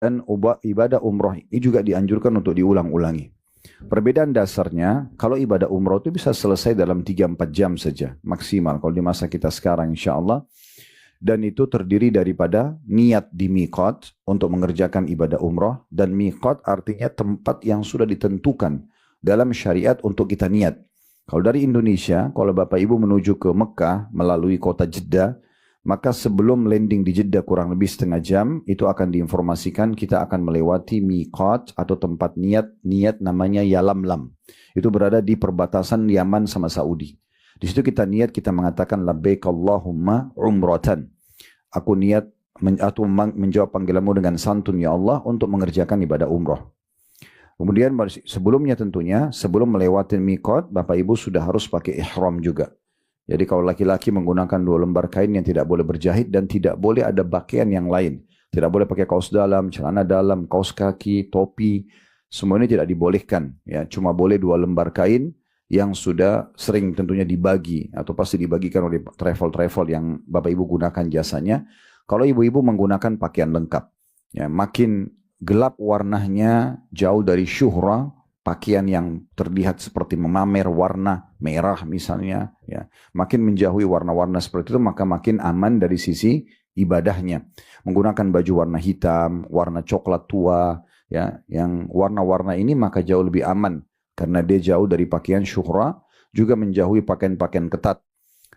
dan ibadah umroh ini juga dianjurkan untuk diulang-ulangi. Perbedaan dasarnya, kalau ibadah umroh itu bisa selesai dalam 3-4 jam saja, maksimal. Kalau di masa kita sekarang insya Allah. Dan itu terdiri daripada niat di miqat untuk mengerjakan ibadah umroh. Dan miqat artinya tempat yang sudah ditentukan dalam syariat untuk kita niat. Kalau dari Indonesia, kalau Bapak Ibu menuju ke Mekah melalui kota Jeddah, maka sebelum landing di Jeddah kurang lebih setengah jam, itu akan diinformasikan kita akan melewati miqat atau tempat niat namanya Yalamlam. Itu berada di perbatasan Yaman sama Saudi. Di situ kita niat, kita mengatakan labbaik Allahumma umratan. Aku niat atau menjawab panggilanmu dengan santun ya Allah untuk mengerjakan ibadah umroh. Kemudian sebelumnya tentunya, sebelum melewati miqat, Bapak Ibu sudah harus pakai ihram juga. Jadi kalau laki-laki menggunakan 2 lembar kain yang tidak boleh berjahit dan tidak boleh ada pakaian yang lain. Tidak boleh pakai kaos dalam, celana dalam, kaos kaki, topi. Semua ini tidak dibolehkan. Ya, cuma boleh 2 lembar kain yang sudah sering tentunya dibagi atau pasti dibagikan oleh travel-travel yang Bapak Ibu gunakan jasanya. Kalau ibu-ibu menggunakan pakaian lengkap, ya, makin gelap warnanya jauh dari syuhra, pakaian yang terlihat seperti memamer warna merah misalnya, ya, makin menjauhi warna-warna seperti itu maka makin aman dari sisi ibadahnya. Menggunakan baju warna hitam, warna coklat tua, ya, yang warna-warna ini maka jauh lebih aman. Karena dia jauh dari pakaian syuhra, juga menjauhi pakaian-pakaian ketat.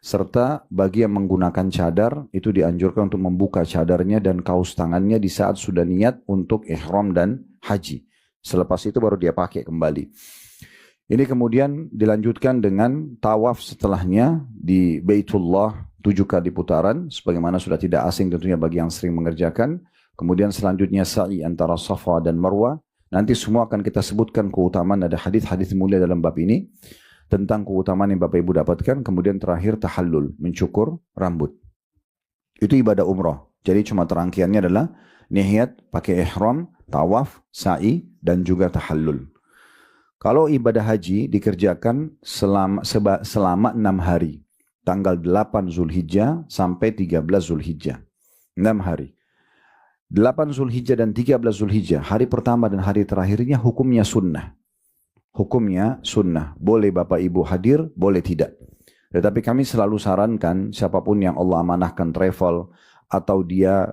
Serta bagi yang menggunakan cadar, itu dianjurkan untuk membuka cadarnya dan kaos tangannya di saat sudah niat untuk ihram dan haji. Selepas itu baru dia pakai kembali. Ini kemudian dilanjutkan dengan tawaf setelahnya di Baitullah 7 kali putaran, sebagaimana sudah tidak asing tentunya bagi yang sering mengerjakan. Kemudian selanjutnya sa'i antara Safa dan Marwah. Nanti semua akan kita sebutkan keutamaan, ada hadis-hadis mulia dalam bab ini tentang keutamaan yang Bapak Ibu dapatkan. Kemudian terakhir tahallul, mencukur rambut. Itu ibadah umroh. Jadi cuma terangkiannya adalah niat, pakai ihram, tawaf, sa'i, dan juga tahallul. Kalau ibadah haji dikerjakan selama 6 hari. Tanggal 8 Zulhijjah sampai 13 Zulhijjah. 6 hari. 8 Zulhijjah dan 13 Zulhijjah, hari pertama dan hari terakhirnya hukumnya sunnah. Hukumnya sunnah. Boleh Bapak Ibu hadir, boleh tidak. Tetapi kami selalu sarankan siapapun yang Allah amanahkan travel atau dia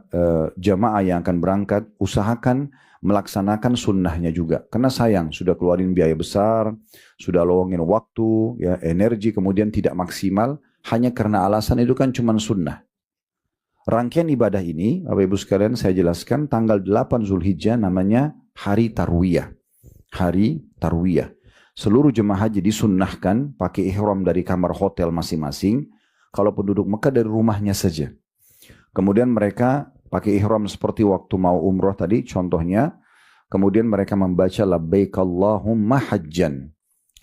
jamaah yang akan berangkat, usahakan melaksanakan sunnahnya juga. Karena sayang, sudah keluarin biaya besar, sudah lowongin waktu, ya, energi, kemudian tidak maksimal, hanya karena alasan itu kan cuma sunnah. Rangkaian ibadah ini, Bapak Ibu sekalian saya jelaskan, tanggal 8 Zulhijjah namanya Hari Tarwiyah. Hari Tarwiyah. Seluruh jemaah haji disunnahkan pakai ihram dari kamar hotel masing-masing. Kalau penduduk Mekah dari rumahnya saja. Kemudian mereka pakai ihram seperti waktu mau umroh tadi, contohnya. Kemudian mereka membaca labbaik Allahumma hajjan.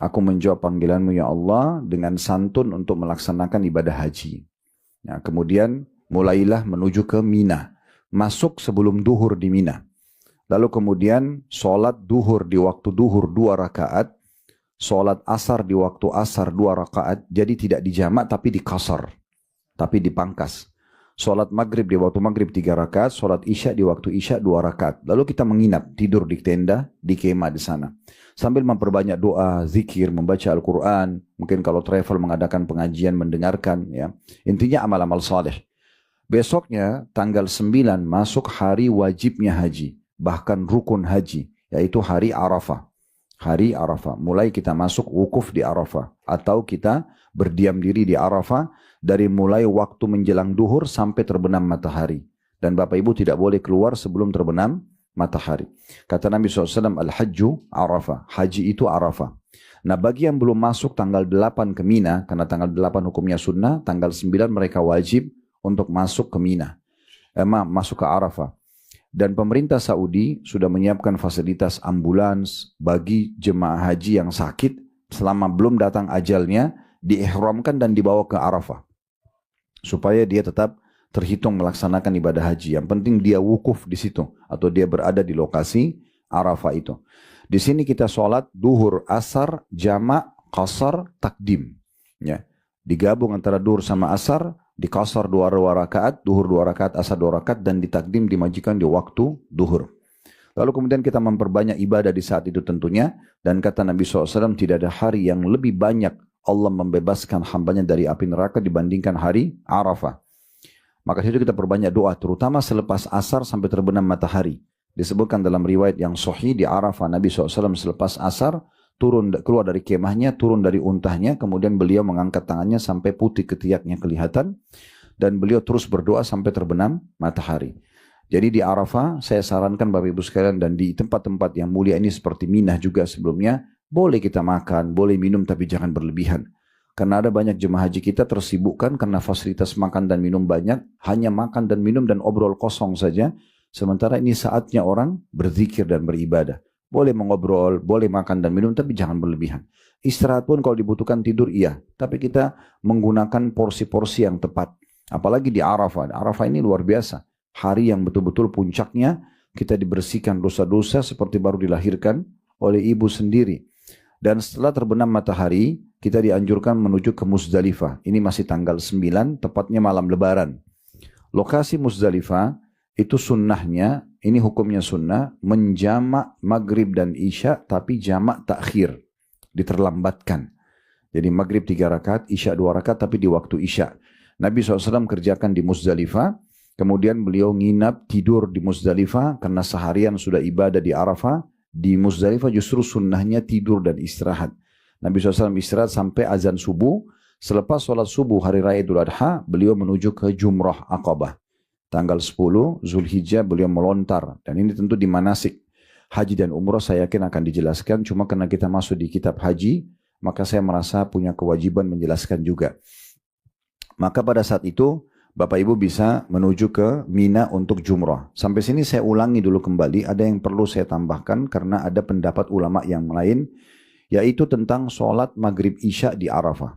Aku menjawab panggilanmu ya Allah dengan santun untuk melaksanakan ibadah haji. Nah, kemudian mulailah menuju ke Mina. Masuk sebelum duhur di Mina. Lalu kemudian sholat duhur di waktu duhur 2 rakaat. Sholat asar di waktu asar 2 rakaat. Jadi tidak dijamak tapi dikasar. Tapi dipangkas. Sholat maghrib di waktu maghrib 3 rakaat. Sholat isya di waktu isya 2 rakaat. Lalu kita menginap, tidur di tenda, di kemah di sana. Sambil memperbanyak doa, zikir, membaca Al-Quran. Mungkin kalau travel mengadakan pengajian, mendengarkan. Ya. Intinya amal-amal saleh. Besoknya tanggal 9 masuk hari wajibnya haji. Bahkan rukun haji. Yaitu hari Arafah. Hari Arafah. Mulai kita masuk wukuf di Arafah. Atau kita berdiam diri di Arafah. Dari mulai waktu menjelang duhur sampai terbenam matahari. Dan Bapak Ibu tidak boleh keluar sebelum terbenam matahari. Kata Nabi SAW, Al-Hajju Arafah. Haji itu Arafah. Nah bagi yang belum masuk tanggal 8 ke Mina. Karena tanggal 8 hukumnya sunnah. Tanggal 9 mereka wajib untuk masuk ke Mina, masuk ke Arafah. Dan pemerintah Saudi sudah menyiapkan fasilitas ambulans bagi jemaah haji yang sakit selama belum datang ajalnya, diihramkan dan dibawa ke Arafah. Supaya dia tetap terhitung melaksanakan ibadah haji. Yang penting dia wukuf di situ atau dia berada di lokasi Arafah itu. Di sini kita sholat duhur, asar, jamak, qasar, takdim. Ya. Digabung antara duhur sama asar, di qasar 2 rakaat, duhur 2 rakaat, asar 2 rakaat, dan ditakdim dimajikan di waktu duhur. Lalu kemudian kita memperbanyak ibadah di saat itu tentunya. Dan kata Nabi SAW, tidak ada hari yang lebih banyak Allah membebaskan hambanya dari api neraka dibandingkan hari Arafah. Maka situ kita perbanyak doa, terutama selepas asar sampai terbenam matahari. Disebutkan dalam riwayat yang sahih di Arafah, Nabi SAW selepas asar, keluar dari kemahnya, turun dari untahnya, kemudian beliau mengangkat tangannya sampai putih ketiaknya kelihatan. Dan beliau terus berdoa sampai terbenam matahari. Jadi di Arafah, saya sarankan Bapak Ibu sekalian, dan di tempat-tempat yang mulia ini seperti Minah juga sebelumnya, boleh kita makan, boleh minum, tapi jangan berlebihan. Karena ada banyak jemaah haji kita tersibukkan karena fasilitas makan dan minum banyak, hanya makan dan minum dan obrol kosong saja. Sementara ini saatnya orang berzikir dan beribadah. Boleh mengobrol, boleh makan dan minum, tapi jangan berlebihan. Istirahat pun kalau dibutuhkan tidur, iya. Tapi kita menggunakan porsi-porsi yang tepat. Apalagi di Arafah. Arafah ini luar biasa. Hari yang betul-betul puncaknya, kita dibersihkan dosa-dosa seperti baru dilahirkan oleh ibu sendiri. Dan setelah terbenam matahari, kita dianjurkan menuju ke Muzdalifah. Ini masih tanggal 9, tepatnya malam lebaran. Lokasi Muzdalifah, itu sunnahnya, ini hukumnya sunnah, menjamak maghrib dan isya, tapi jamak takhir, diterlambatkan. Jadi maghrib 3 rakaat, isya 2 rakaat, tapi di waktu isya. Nabi SAW kerjakan di Muzdalifah, kemudian beliau nginap tidur di Muzdalifah, karena seharian sudah ibadah di Arafah. Di Muzdalifah justru sunnahnya tidur dan istirahat. Nabi SAW istirahat sampai azan subuh. Selepas sholat subuh hari raya Idul Adha, beliau menuju ke Jumrah Aqabah. Tanggal 10 Zulhijjah beliau melontar. Dan ini tentu di manasik. Haji dan umrah saya yakin akan dijelaskan. Cuma karena kita masuk di kitab haji, maka saya merasa punya kewajiban menjelaskan juga. Maka pada saat itu, Bapak Ibu bisa menuju ke Mina untuk Jumrah. Sampai sini saya ulangi dulu kembali. Ada yang perlu saya tambahkan karena ada pendapat ulama yang lain, yaitu tentang sholat maghrib isya di Arafah.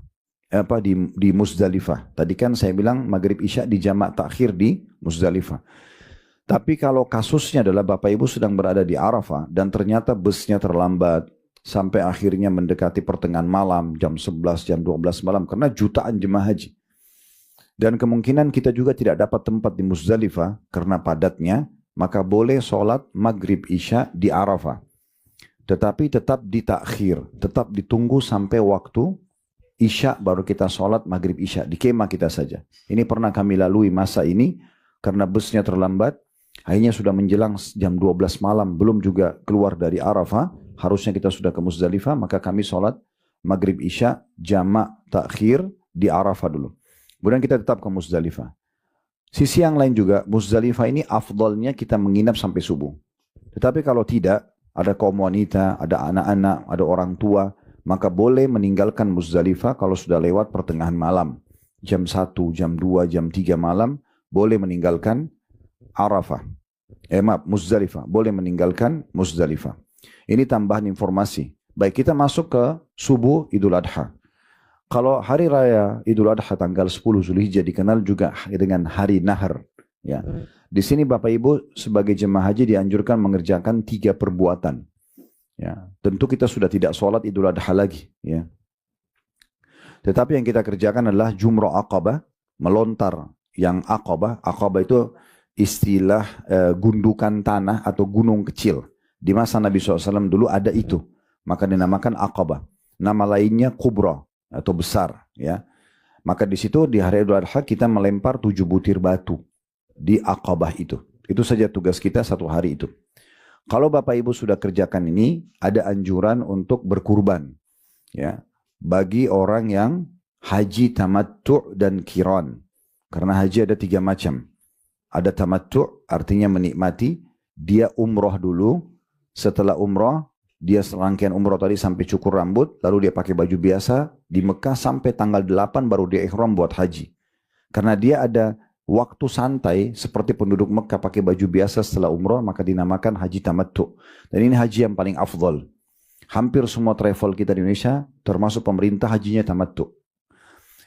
Di Muzdalifah. Tadi kan saya bilang maghrib isya di jamak takhir di Muzdalifah. Tapi kalau kasusnya adalah Bapak Ibu sedang berada di Arafah dan ternyata busnya terlambat sampai akhirnya mendekati pertengahan malam, jam 11, jam 12 malam, karena jutaan jemaah haji. Dan kemungkinan kita juga tidak dapat tempat di Muzdalifah karena padatnya, maka boleh sholat maghrib isya di Arafah. Tetapi tetap ditakhir, tetap ditunggu sampai waktu isya baru kita sholat maghrib isya. Di kemah kita saja. Ini pernah kami lalui masa ini karena busnya terlambat. Akhirnya sudah menjelang jam 12 malam, belum juga keluar dari Arafah. Harusnya kita sudah ke Muzdalifah, maka kami sholat maghrib isya jamak takhir di Arafah dulu. Kemudian kita tetap ke Muzdalifah. Sisi yang lain juga, Muzdalifah ini afdalnya kita menginap sampai subuh. Tetapi kalau tidak, ada kaum wanita, ada anak-anak, ada orang tua, maka boleh meninggalkan Muzdalifah kalau sudah lewat pertengahan malam. Jam 1, jam 2, jam 3 malam, boleh meninggalkan Arafah. Muzdalifah, boleh meninggalkan Muzdalifah. Ini tambahan informasi. Baik, kita masuk ke subuh Idul Adha. Kalau hari raya Idul Adha tanggal 10 Zulhijjah dikenal juga dengan hari Nahar. Ya. Di sini Bapak Ibu sebagai jemaah haji dianjurkan mengerjakan 3 perbuatan. Ya. Tentu kita sudah tidak sholat Idul Adha lagi. Ya. Tetapi yang kita kerjakan adalah Jumrah Aqabah, melontar yang Aqabah. Aqabah itu istilah gundukan tanah atau gunung kecil. Di masa Nabi SAW dulu ada itu. Maka dinamakan Aqabah. Nama lainnya Kubra atau besar, ya. Maka di situ di hari Idul Adha kita melempar 7 butir batu di Aqabah itu. Itu saja tugas kita 1 hari itu. Kalau Bapak Ibu sudah kerjakan ini, ada anjuran untuk berkurban, ya, bagi orang yang haji tamattu' dan qiran. Karena haji ada 3 macam. Ada tamattu' artinya menikmati, dia umroh dulu, setelah umroh dia serangkaian umroh tadi sampai cukur rambut, lalu dia pakai baju biasa di Mekah sampai tanggal 8 baru dia ihram buat haji. Karena dia ada waktu santai seperti penduduk Mekah pakai baju biasa setelah umroh, maka dinamakan haji tamattu. Dan ini haji yang paling afdal. Hampir semua travel kita di Indonesia termasuk pemerintah hajinya tamattu.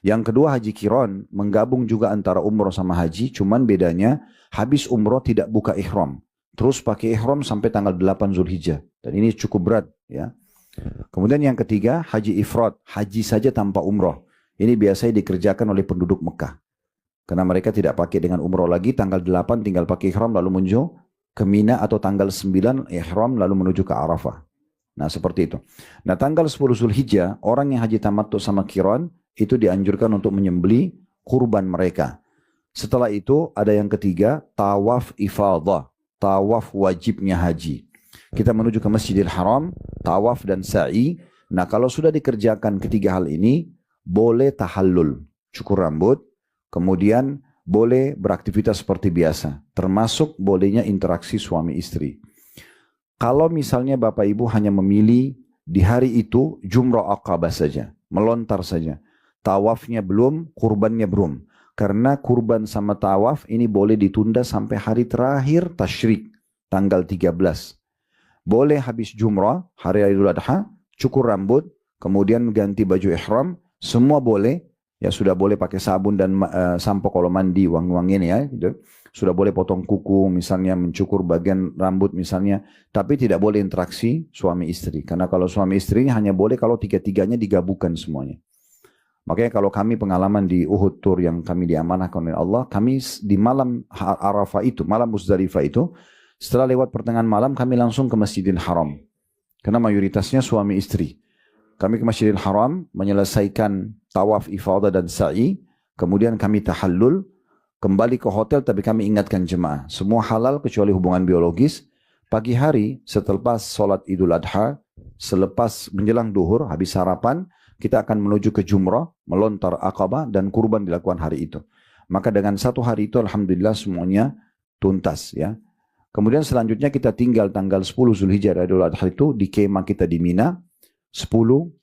Yang kedua haji qiran, menggabung juga antara umroh sama haji, cuman bedanya habis umroh tidak buka ihram. Terus pakai ihram sampai tanggal 8 Zulhijjah. Dan ini cukup berat, ya. Kemudian yang ketiga, haji ifrad, haji saja tanpa umroh. Ini biasanya dikerjakan oleh penduduk Mekah. Karena mereka tidak pakai dengan umroh lagi, tanggal 8 tinggal pakai ihram lalu menuju ke Mina atau tanggal 9 ihram lalu menuju ke Arafah. Nah seperti itu. Nah tanggal 10 Zulhijjah orang yang haji tamattu sama qiran itu dianjurkan untuk menyembeli kurban mereka. Setelah itu ada yang ketiga tawaf ifadah, tawaf wajibnya haji. Kita menuju ke Masjidil Haram, tawaf dan sa'i. Nah kalau sudah dikerjakan ketiga hal ini boleh tahallul, cukur rambut, kemudian boleh beraktivitas seperti biasa, termasuk bolehnya interaksi suami istri. Kalau misalnya Bapak Ibu hanya memilih di hari itu jumrah aqabah saja, melontar saja. Tawafnya belum, kurbannya belum. Karena kurban sama tawaf ini boleh ditunda sampai hari terakhir tasyrik, tanggal 13. Boleh habis jumrah, hari Idul Adha, cukur rambut, kemudian ganti baju ihram, semua boleh. Ya sudah boleh pakai sabun dan sampo kalau mandi wangi-wangian ya gitu. Sudah boleh potong kuku misalnya, mencukur bagian rambut misalnya, tapi tidak boleh interaksi suami istri. Karena kalau suami istrinya hanya boleh kalau tiga-tiganya digabungkan semuanya. Makanya kalau kami pengalaman di Uhud Tour yang kami diamanahkan oleh Allah, kami di malam Arafah itu, malam Muzdalifah itu, setelah lewat pertengahan malam kami langsung ke Masjidil Haram. Karena mayoritasnya suami istri. Kami ke Masjidil Haram menyelesaikan tawaf ifadah dan sa'i, kemudian kami tahallul, kembali ke hotel tapi kami ingatkan jemaah, semua halal kecuali hubungan biologis. Pagi hari setelah sholat Idul Adha, selepas menjelang duhur, habis sarapan, kita akan menuju ke jumrah, melontar aqabah dan kurban dilakukan hari itu. Maka dengan satu hari itu Alhamdulillah semuanya tuntas ya. Kemudian selanjutnya kita tinggal tanggal 10 Zulhijjah Idul Adha itu di kemah kita di Mina, 10,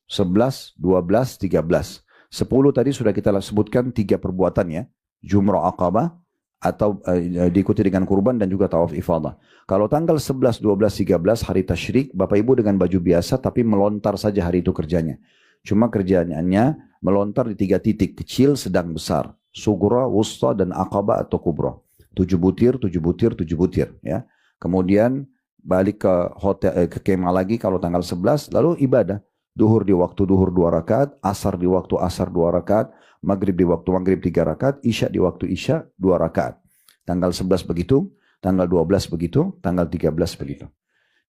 11, 12, 13. 10 tadi sudah kita sebutkan 3 perbuatan ya. Jumrah aqabah atau diikuti dengan kurban dan juga tawaf ifadah. Kalau tanggal 11, 12, 13 hari tasyrik, Bapak Ibu dengan baju biasa tapi melontar saja hari itu kerjanya. Cuma kerjaannya melontar di 3 titik, kecil, sedang, besar. Sughra, wusta dan aqabah atau kubra. 7 butir, 7 butir, 7 butir ya. Kemudian balik ke hotel ke kemah lagi kalau tanggal 11 lalu ibadah. Duhur di waktu duhur 2 rakaat, asar di waktu asar 2 rakaat, maghrib di waktu maghrib 3 rakaat, isya di waktu isya 2 rakaat. Tanggal 11 begitu, tanggal 12 begitu, tanggal 13 begitu.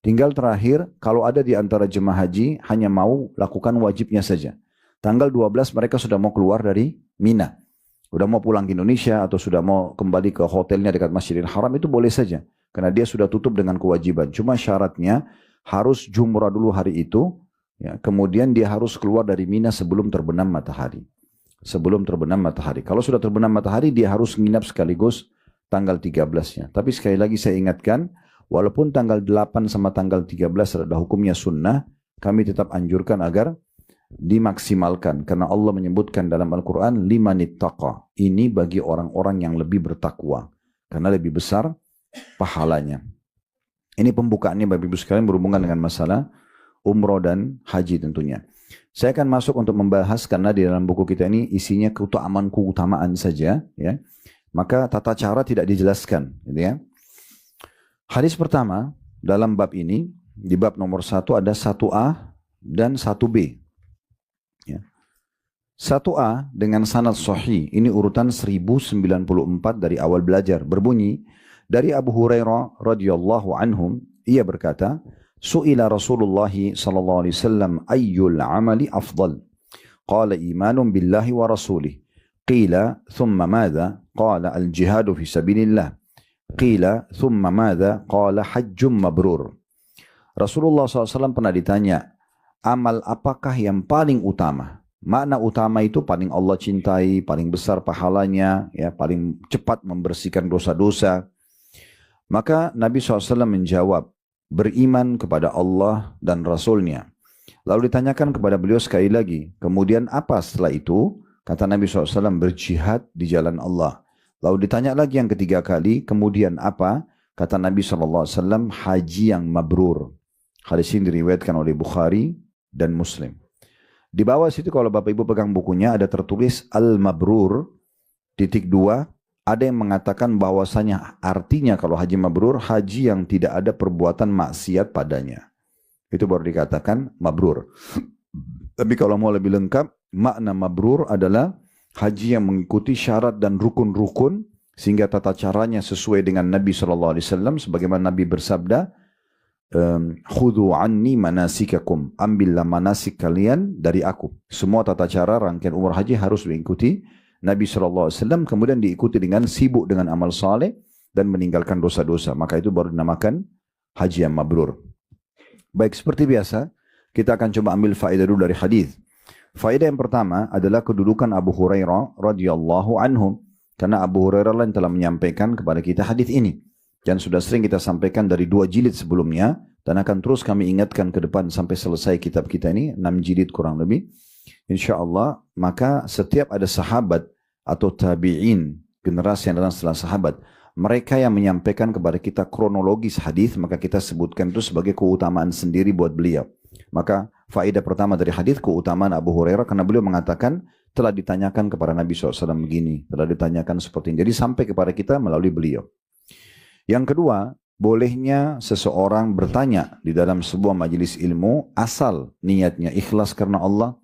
Tinggal terakhir, kalau ada di antara jemaah haji hanya mau lakukan wajibnya saja. Tanggal 12 mereka sudah mau keluar dari Mina. Sudah mau pulang ke Indonesia atau sudah mau kembali ke hotelnya dekat Masjidil Haram itu boleh saja. Karena dia sudah tutup dengan kewajiban. Cuma syaratnya harus jumrah dulu hari itu. Ya, kemudian dia harus keluar dari Mina sebelum terbenam matahari. Sebelum terbenam matahari. Kalau sudah terbenam matahari, dia harus nginap sekaligus tanggal 13-nya. Tapi sekali lagi saya ingatkan, walaupun tanggal 8 sama tanggal 13 adalah hukumnya sunnah, kami tetap anjurkan agar dimaksimalkan. Karena Allah menyebutkan dalam Al-Quran, limanittaqa. Ini bagi orang-orang yang lebih bertakwa. Karena lebih besar pahalanya. Ini pembukaannya Bapak Ibu sekalian berhubungan dengan masalah umroh dan haji tentunya. Saya akan masuk untuk membahas karena di dalam buku kita ini isinya keutamaan saja ya. Maka tata cara tidak dijelaskan gitu ya. Hadis pertama dalam bab ini, di bab nomor 1 ada 1A dan 1B. Ya. 1A dengan sanad sahih, ini urutan 1094 dari awal belajar, berbunyi dari Abu Hurairah radhiyallahu anhum, ia berkata, Su'ila Rasulullah sallallahu alaihi wasallam ayyul amali afdal? Qala imanun billahi wa rasulih. Qila thumma madha? Qala al-jihadu fi sabilillah. Qila thumma madha? Qala hajjum mabrur. Rasulullah SAW pernah ditanya, amal apakah yang paling utama? Makna utama itu paling Allah cintai, paling besar pahalanya, ya, paling cepat membersihkan dosa-dosa. Maka Nabi SAW menjawab, beriman kepada Allah dan Rasulnya. Lalu ditanyakan kepada beliau sekali lagi, kemudian apa setelah itu? Kata Nabi SAW, berjihad di jalan Allah. Lalu ditanya lagi yang ketiga kali, kemudian apa? Kata Nabi SAW, haji yang mabrur. Hadis ini diriwayatkan oleh Bukhari dan Muslim. Di bawah situ kalau Bapak Ibu pegang bukunya ada tertulis al-mabrur, titik 2, ada yang mengatakan bahwasanya artinya kalau haji mabrur, haji yang tidak ada perbuatan maksiat padanya. Itu baru dikatakan mabrur. Tapi kalau mau lebih lengkap, makna mabrur adalah haji yang mengikuti syarat dan rukun-rukun Sehingga tata caranya sesuai dengan Nabi SAW, sebagaimana Nabi bersabda, khudhu anni manasikakum, ambillah manasik kalian dari aku. Semua tata cara rangkaian umrah haji harus diikuti Nabi SAW, kemudian diikuti dengan sibuk dengan amal saleh dan meninggalkan dosa-dosa. Maka itu baru dinamakan haji yang mabrur. Baik, seperti biasa, kita akan coba ambil faedah dulu dari hadis. Faedah yang pertama adalah kedudukan Abu Hurairah radhiyallahu anhu. Karena Abu Hurairah yang telah menyampaikan kepada kita hadis ini. Dan sudah sering kita sampaikan dari 2 jilid sebelumnya. Dan akan terus kami ingatkan ke depan sampai selesai kitab kita ini. 6 jilid kurang lebih. InsyaAllah, maka setiap ada sahabat atau tabi'in, generasi yang datang setelah sahabat, mereka yang menyampaikan kepada kita kronologis hadis, maka kita sebutkan itu sebagai keutamaan sendiri buat beliau. Maka faedah pertama dari hadis keutamaan Abu Hurairah, karena beliau mengatakan telah ditanyakan kepada Nabi SAW begini, telah ditanyakan seperti ini. Jadi sampai kepada kita melalui beliau. Yang kedua, bolehnya seseorang bertanya di dalam sebuah majelis ilmu asal niatnya ikhlas karena Allah,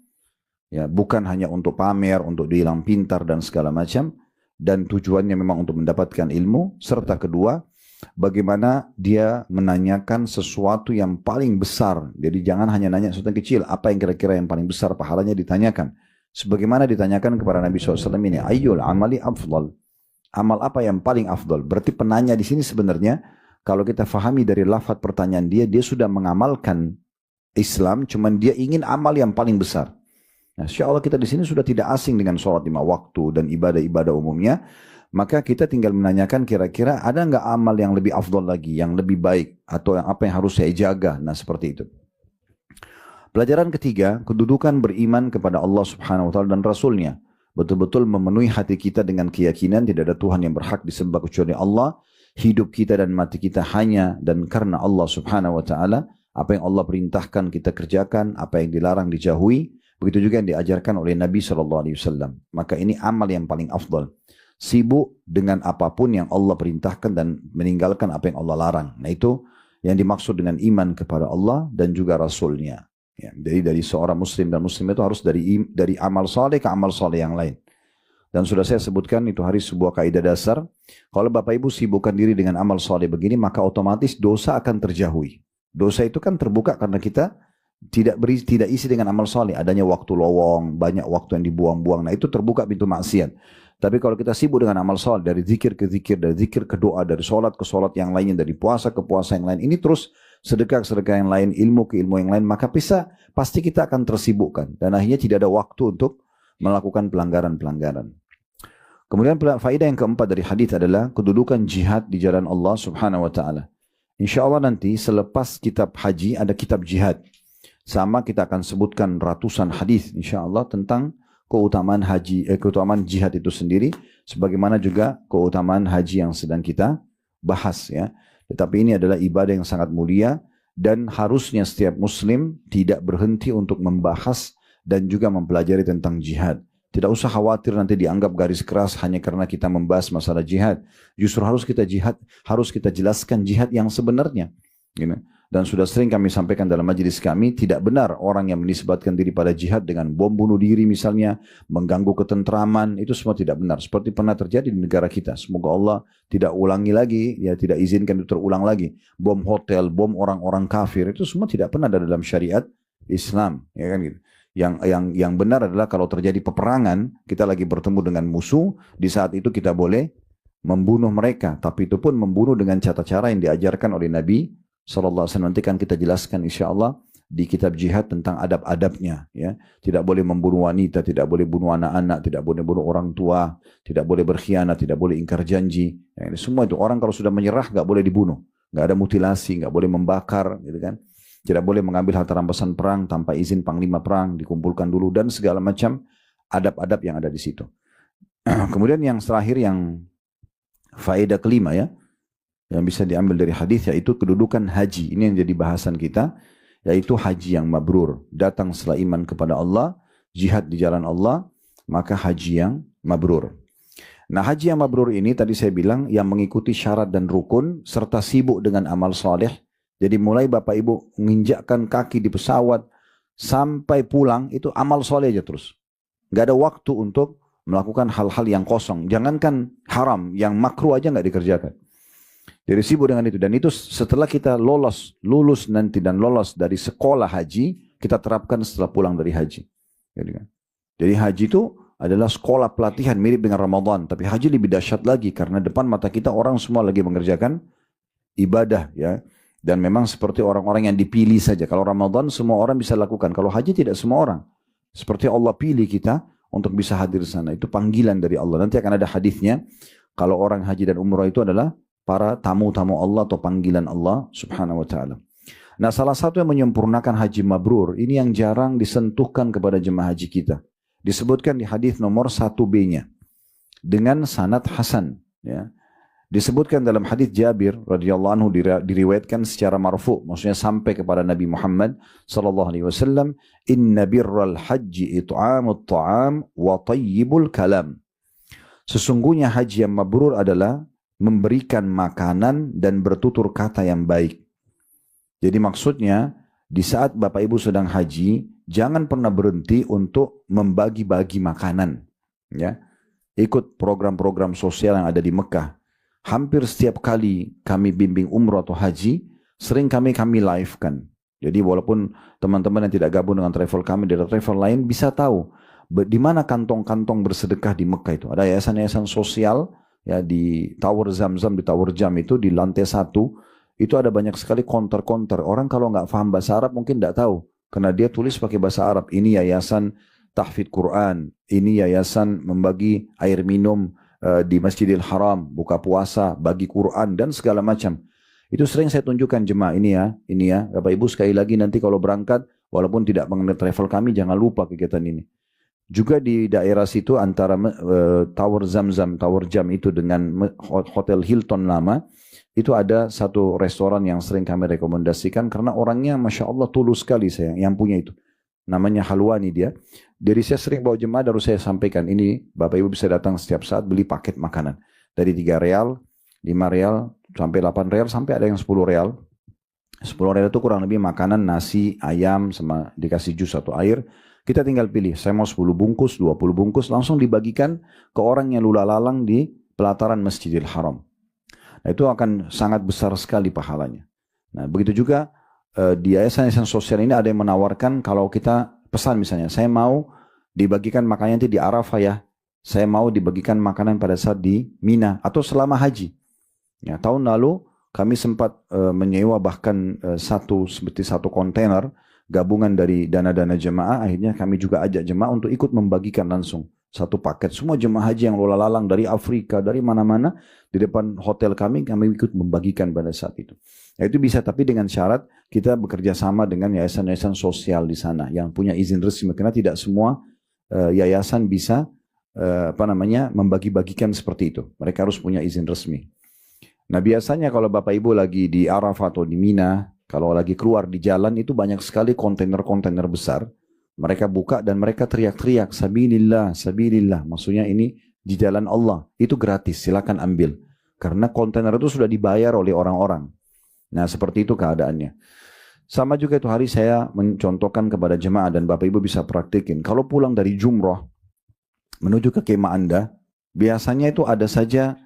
ya, bukan hanya untuk pamer, untuk dibilang pintar dan segala macam, dan tujuannya memang untuk mendapatkan ilmu. Serta kedua, bagaimana dia menanyakan sesuatu yang paling besar. Jadi jangan hanya nanya sesuatu yang kecil, apa yang kira-kira yang paling besar pahalanya ditanyakan. Sebagaimana ditanyakan kepada Nabi SAW ini, ayyul amali afdal. Amal apa yang paling afdal? Berarti penanya di sini sebenarnya, kalau kita fahami dari lafaz pertanyaan dia sudah mengamalkan Islam, cuman dia ingin amal yang paling besar. Nah, insya Allah kita di sini sudah tidak asing dengan sholat 5 waktu dan ibadah-ibadah umumnya. Maka kita tinggal menanyakan kira-kira ada nggak amal yang lebih afdal lagi, yang lebih baik, atau yang apa yang harus saya jaga. Nah, seperti itu. Pelajaran ketiga, kedudukan beriman kepada Allah Subhanahu wa taala dan Rasulnya. Betul-betul memenuhi hati kita dengan keyakinan tidak ada Tuhan yang berhak disembah kecuali Allah. Hidup kita dan mati kita hanya dan karena Allah Subhanahu wa taala. Apa yang Allah perintahkan kita kerjakan, apa yang dilarang dijauhi. Begitu juga yang diajarkan oleh Nabi SAW. Maka ini amal yang paling afdal. Sibuk dengan apapun yang Allah perintahkan dan meninggalkan apa yang Allah larang. Nah, itu yang dimaksud dengan iman kepada Allah dan juga Rasulnya. Ya, jadi dari seorang muslim dan muslim itu harus dari amal saleh ke amal saleh yang lain. Dan sudah saya sebutkan itu hari sebuah kaidah dasar. Kalau Bapak Ibu sibukkan diri dengan amal saleh begini, maka otomatis dosa akan terjauhi. Dosa itu kan terbuka karena kita tidak isi dengan amal saleh. Adanya waktu lowong, banyak waktu yang dibuang-buang. Nah, itu terbuka pintu maksiat. Tapi kalau kita sibuk dengan amal saleh, dari zikir ke zikir, dari zikir ke doa, dari sholat ke sholat yang lainnya, dari puasa ke puasa yang lain, ini terus sedekah-sedekah yang lain, ilmu ke ilmu yang lain, maka pasti kita akan tersibukkan. Dan akhirnya tidak ada waktu untuk melakukan pelanggaran-pelanggaran. Kemudian faedah yang keempat dari hadis adalah kedudukan jihad di jalan Allah Subhanahu wa taala. InsyaAllah nanti selepas kitab haji ada kitab jihad. Sama kita akan sebutkan ratusan hadis insyaAllah tentang keutamaan keutamaan jihad itu sendiri, sebagaimana juga keutamaan haji yang sedang kita bahas, ya. Tetapi ini adalah ibadah yang sangat mulia dan harusnya setiap muslim tidak berhenti untuk membahas dan juga mempelajari tentang jihad. Tidak usah khawatir nanti dianggap garis keras hanya karena kita membahas masalah jihad. Justru harus kita jelaskan jihad yang sebenarnya. Gitu. Dan sudah sering kami sampaikan dalam majelis kami, tidak benar orang yang menisbatkan diri pada jihad dengan bom bunuh diri misalnya, mengganggu ketentraman, itu semua tidak benar. Seperti pernah terjadi di negara kita. Semoga Allah tidak ulangi lagi, ya tidak izinkan itu terulang lagi. Bom hotel, bom orang-orang kafir, itu semua tidak pernah ada dalam syariat Islam. Ya kan gitu. Yang benar adalah kalau terjadi peperangan, kita lagi bertemu dengan musuh, di saat itu kita boleh membunuh mereka. Tapi itu pun membunuh dengan cara-cara yang diajarkan oleh Nabi SAW. Nanti kan kita jelaskan insyaAllah di kitab jihad tentang adab-adabnya. Ya. Tidak boleh membunuh wanita, tidak boleh bunuh anak-anak, tidak boleh bunuh orang tua, tidak boleh berkhianat, tidak boleh ingkar janji. Ya, semua itu orang kalau sudah menyerah gak boleh dibunuh. Gak ada mutilasi, gak boleh membakar. Gitu kan. Tidak boleh mengambil harta rampasan perang tanpa izin panglima perang, dikumpulkan dulu dan segala macam adab-adab yang ada di situ. Kemudian yang terakhir, yang faedah kelima ya, yang bisa diambil dari hadis, yaitu kedudukan haji. Ini yang jadi bahasan kita, yaitu haji yang mabrur. Datang setelah iman kepada Allah, jihad di jalan Allah, maka haji yang mabrur. Nah, haji yang mabrur ini tadi saya bilang yang mengikuti syarat dan rukun serta sibuk dengan amal saleh. Jadi mulai Bapak Ibu menginjakkan kaki di pesawat sampai pulang itu amal saleh aja terus. Gak ada waktu untuk melakukan hal-hal yang kosong. Jangankan haram, yang makruh aja nggak dikerjakan. Jadi sibuk dengan itu. Dan itu setelah kita lulus nanti dan lolos dari sekolah haji, kita terapkan setelah pulang dari haji. Jadi haji itu adalah sekolah pelatihan mirip dengan Ramadan. Tapi haji lebih dahsyat lagi karena depan mata kita orang semua lagi mengerjakan ibadah, ya. Dan memang seperti orang-orang yang dipilih saja. Kalau Ramadan semua orang bisa lakukan. Kalau haji tidak semua orang. Seperti Allah pilih kita untuk bisa hadir di sana. Itu panggilan dari Allah. Nanti akan ada hadisnya. Kalau orang haji dan umrah itu adalah para tamu-tamu Allah atau panggilan Allah subhanahu wa ta'ala. Nah, salah satu yang menyempurnakan haji mabrur, ini yang jarang disentuhkan kepada jemaah haji kita. Disebutkan di hadis nomor 1b-nya. Dengan sanad hasan, ya. Disebutkan dalam hadis Jabir radhiyallahu anhu, diriwayatkan secara marfu, maksudnya sampai kepada Nabi Muhammad sallallahu alaihi wasallam, inna birral haji it'amut ta'am wa tayyibul kalam. Sesungguhnya haji yang mabrur adalah memberikan makanan dan bertutur kata yang baik. Jadi maksudnya di saat Bapak Ibu sedang haji, jangan pernah berhenti untuk membagi-bagi makanan, ya. Ikut program-program sosial yang ada di Mekah. Hampir setiap kali kami bimbing umrah atau haji, sering kami live kan. Jadi walaupun teman-teman yang tidak gabung dengan travel kami dari travel lain bisa tahu di mana kantong-kantong bersedekah di Mekah itu. Ada yayasan-yayasan sosial, ya, di Tower Zamzam, di Tower Jam itu di lantai 1, itu ada banyak sekali counter-counter. Orang kalau nggak paham bahasa Arab mungkin nggak tahu, karena dia tulis pakai bahasa Arab. Ini yayasan tahfidz Quran, ini yayasan membagi air minum di Masjidil Haram, buka puasa, bagi Quran dan segala macam. Itu sering saya tunjukkan jemaah, ini ya, Bapak Ibu sekali lagi nanti kalau berangkat, walaupun tidak mengenai travel kami, jangan lupa kegiatan ini. Juga di daerah situ antara Tower Zamzam, Tower Jam itu dengan Hotel Hilton lama, itu ada satu restoran yang sering kami rekomendasikan karena orangnya Masya Allah tulus sekali saya yang punya itu. Namanya Halwani dia. Jadi saya sering bawa jemaah, baru saya sampaikan ini Bapak Ibu bisa datang setiap saat beli paket makanan. Dari 3 real, 5 real, sampai 8 real, sampai ada yang 10 real. 10 real itu kurang lebih makanan, nasi, ayam, sama dikasih jus atau air. Kita tinggal pilih, saya mau 10 bungkus, 20 bungkus, langsung dibagikan ke orang yang lula-lalang di pelataran Masjidil Haram. Nah, itu akan sangat besar sekali pahalanya. Nah, begitu juga di yayasan-yayasan sosial ini ada yang menawarkan kalau kita pesan misalnya, saya mau dibagikan makanan nanti di Arafah ya, saya mau dibagikan makanan pada saat di Mina atau selama haji. Ya, tahun lalu kami sempat menyewa bahkan seperti satu kontainer gabungan dari dana-dana jemaah, akhirnya kami juga ajak jemaah untuk ikut membagikan langsung satu paket. Semua jemaah haji yang lalang dari Afrika, dari mana-mana, di depan hotel kami ikut membagikan pada saat itu. Nah, itu bisa, tapi dengan syarat kita bekerja sama dengan yayasan-yayasan sosial di sana yang punya izin resmi, karena tidak semua yayasan bisa membagi-bagikan seperti itu. Mereka harus punya izin resmi. Nah, biasanya kalau Bapak Ibu lagi di Arafah atau di Mina, kalau lagi keluar di jalan itu banyak sekali kontainer-kontainer besar. Mereka buka dan mereka teriak-teriak, sabilillah, sabilillah. Maksudnya ini di jalan Allah. Itu gratis, silakan ambil. Karena kontainer itu sudah dibayar oleh orang-orang. Nah, seperti itu keadaannya. Sama juga itu hari saya mencontohkan kepada jemaah dan Bapak Ibu bisa praktikin. Kalau pulang dari jumrah menuju ke kemah Anda, biasanya itu ada saja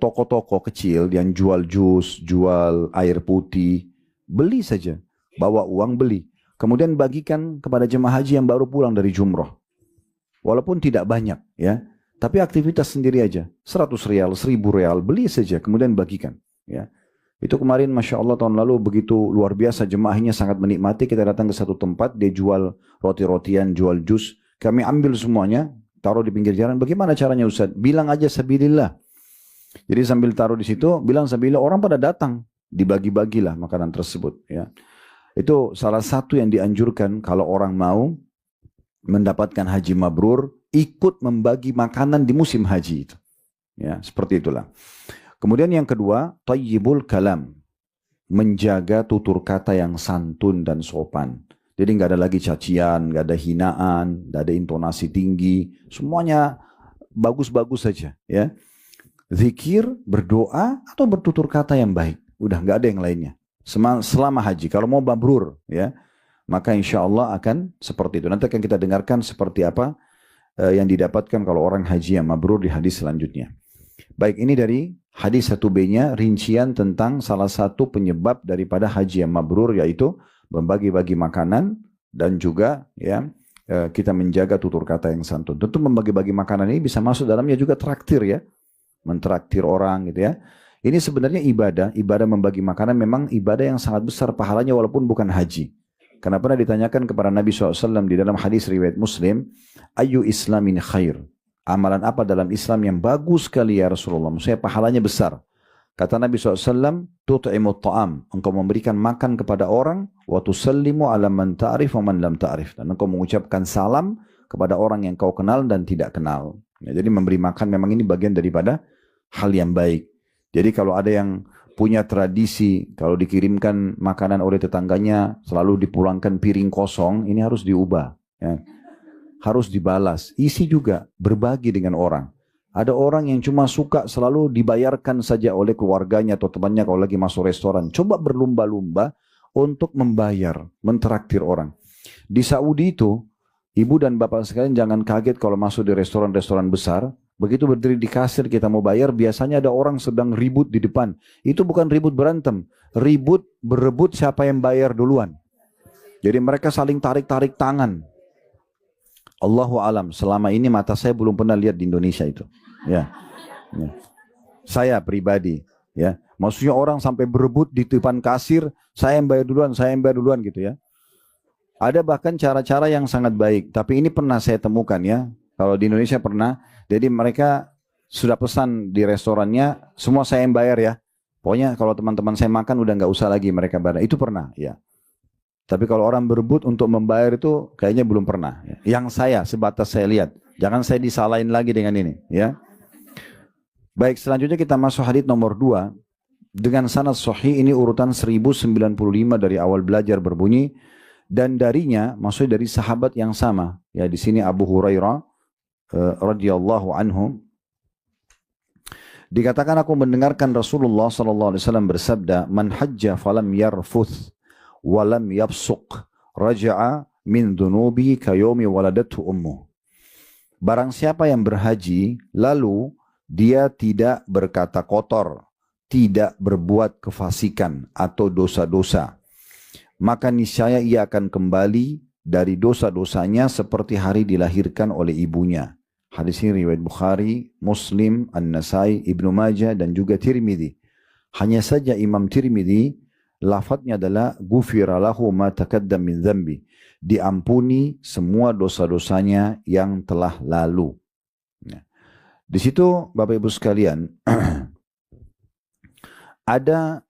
toko-toko kecil yang jual jus, jual air putih. Beli saja, bawa uang beli. Kemudian bagikan kepada jemaah haji yang baru pulang dari jumrah. Walaupun tidak banyak, ya, tapi aktivitas sendiri aja. 100 real, 1000 real, beli saja, kemudian bagikan. Ya. Itu kemarin Masya Allah tahun lalu begitu luar biasa, jemaahnya sangat menikmati. Kita datang ke satu tempat, dia jual roti-rotian, jual jus. Kami ambil semuanya, taruh di pinggir jalan. Bagaimana caranya Ustaz? Bilang aja sabilillah. Jadi sambil taruh di situ, bilang sabilillah, orang pada datang. Dibagi-bagilah makanan tersebut. Ya. Itu salah satu yang dianjurkan kalau orang mau mendapatkan haji mabrur, ikut membagi makanan di musim haji itu. Ya, seperti itulah. Kemudian yang kedua, tayyibul kalam. Menjaga tutur kata yang santun dan sopan. Jadi nggak ada lagi cacian, nggak ada hinaan, nggak ada intonasi tinggi. Semuanya bagus-bagus saja. Ya. Zikir, berdoa, atau bertutur kata yang baik. Udah nggak ada yang lainnya. Selama haji, kalau mau mabrur, ya, maka insya Allah akan seperti itu. Nanti akan kita dengarkan seperti apa yang didapatkan kalau orang haji yang mabrur di hadis selanjutnya. Baik, ini dari hadis 1b-nya rincian tentang salah satu penyebab daripada haji yang mabrur, yaitu membagi-bagi makanan dan juga ya kita menjaga tutur kata yang santun. Tentu membagi-bagi makanan ini bisa masuk dalamnya juga traktir ya, mentraktir orang gitu ya. Ini sebenarnya ibadah membagi makanan memang ibadah yang sangat besar pahalanya walaupun bukan haji. Karena pernah ditanyakan kepada Nabi SAW di dalam hadis riwayat Muslim, ayu islamin khair. Amalan apa dalam Islam yang bagus sekali ya Rasulullah? Maksudnya pahalanya besar. Kata Nabi SAW, tut'imut ta'am. Engkau memberikan makan kepada orang, wa tusallimu ala man ta'rif wa man lam ta'rif. Dan engkau mengucapkan salam kepada orang yang kau kenal dan tidak kenal. Ya, jadi memberi makan memang ini bagian daripada hal yang baik. Jadi kalau ada yang punya tradisi, kalau dikirimkan makanan oleh tetangganya, selalu dipulangkan piring kosong, ini harus diubah. Ya. Harus dibalas. Isi juga, berbagi dengan orang. Ada orang yang cuma suka selalu dibayarkan saja oleh keluarganya atau temannya kalau lagi masuk restoran. Coba berlumba-lumba untuk membayar, mentraktir orang. Di Saudi itu, ibu dan bapak sekalian jangan kaget kalau masuk di restoran-restoran besar. Begitu berdiri di kasir kita mau bayar, biasanya ada orang sedang ribut di depan. Itu bukan ribut berantem, ribut berebut siapa yang bayar duluan. Jadi mereka saling tarik-tarik tangan. Allahu alam, selama ini mata saya belum pernah lihat di Indonesia itu. Ya. Ya. Saya pribadi, ya. Maksudnya orang sampai berebut di depan kasir, saya yang bayar duluan gitu ya. Ada bahkan cara-cara yang sangat baik, tapi ini pernah saya temukan ya. Kalau di Indonesia pernah, jadi mereka sudah pesan di restorannya, semua saya yang bayar ya. Pokoknya kalau teman-teman saya makan udah nggak usah lagi mereka bayar. Itu pernah ya. Tapi kalau orang berebut untuk membayar itu kayaknya belum pernah. Ya. Yang sebatas saya lihat. Jangan saya disalahin lagi dengan ini. Ya. Baik, selanjutnya kita masuk hadits nomor 2. Dengan sanad sahih ini urutan 1095 dari awal belajar berbunyi. Dan darinya, maksudnya dari sahabat yang sama. Ya, di sini Abu Hurairah radhiyallahu anhu. Dikatakan aku mendengarkan Rasulullah sallallahu alaihi wasallam bersabda, "Man hajja falam yarfuth walam yafsuq raja'a min dhunubi kayomi waladathu ummu." Barang siapa yang berhaji lalu dia tidak berkata kotor, tidak berbuat kefasikan atau dosa-dosa, maka niscaya ia akan kembali dari dosa-dosanya seperti hari dilahirkan oleh ibunya. Hadis ini riwayat Bukhari, Muslim, An-Nasai, Ibnu Majah dan juga Tirmidzi. Hanya saja Imam Tirmidzi lafadznya adalah ghufira lahu ma taqaddam min dzambi. Diampuni semua dosa-dosanya yang telah lalu. Ya. Di situ Bapak Ibu sekalian ada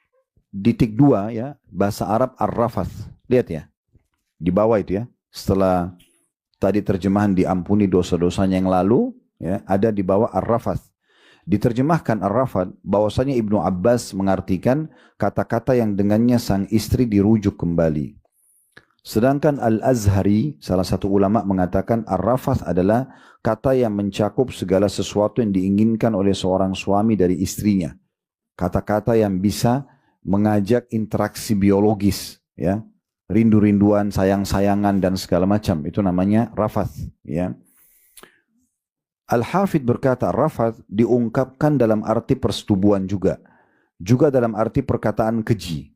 di titik 2 ya, bahasa Arab ar-rafath. Lihat ya. Di bawah itu ya. Setelah tadi terjemahan diampuni dosa-dosanya yang lalu, ya, ada di bawah ar-rafath. Diterjemahkan ar-rafath, bahwasanya Ibnu Abbas mengartikan kata-kata yang dengannya sang istri dirujuk kembali. Sedangkan Al-Azhari, salah satu ulama, mengatakan ar-rafath adalah kata yang mencakup segala sesuatu yang diinginkan oleh seorang suami dari istrinya. Kata-kata yang bisa mengajak interaksi biologis, ya. Rindu-rinduan, sayang-sayangan dan segala macam, itu namanya rafath, ya. Al-Hafidh berkata rafath diungkapkan dalam arti persetubuhan juga dalam arti perkataan keji,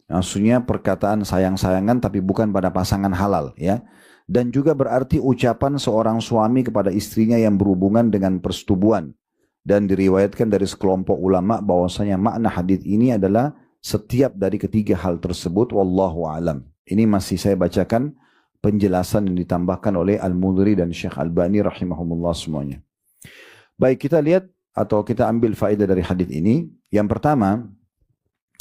maksudnya perkataan sayang-sayangan tapi bukan pada pasangan halal, ya. Dan juga berarti ucapan seorang suami kepada istrinya yang berhubungan dengan persetubuhan. Dan diriwayatkan dari sekelompok ulama bahwasanya makna hadis ini adalah setiap dari ketiga hal tersebut, wallahu alam. Ini masih saya bacakan penjelasan yang ditambahkan oleh Al-Mudhiri dan Syekh Albani rahimahumullah semuanya. Baik, kita lihat atau kita ambil faedah dari hadis ini. Yang pertama,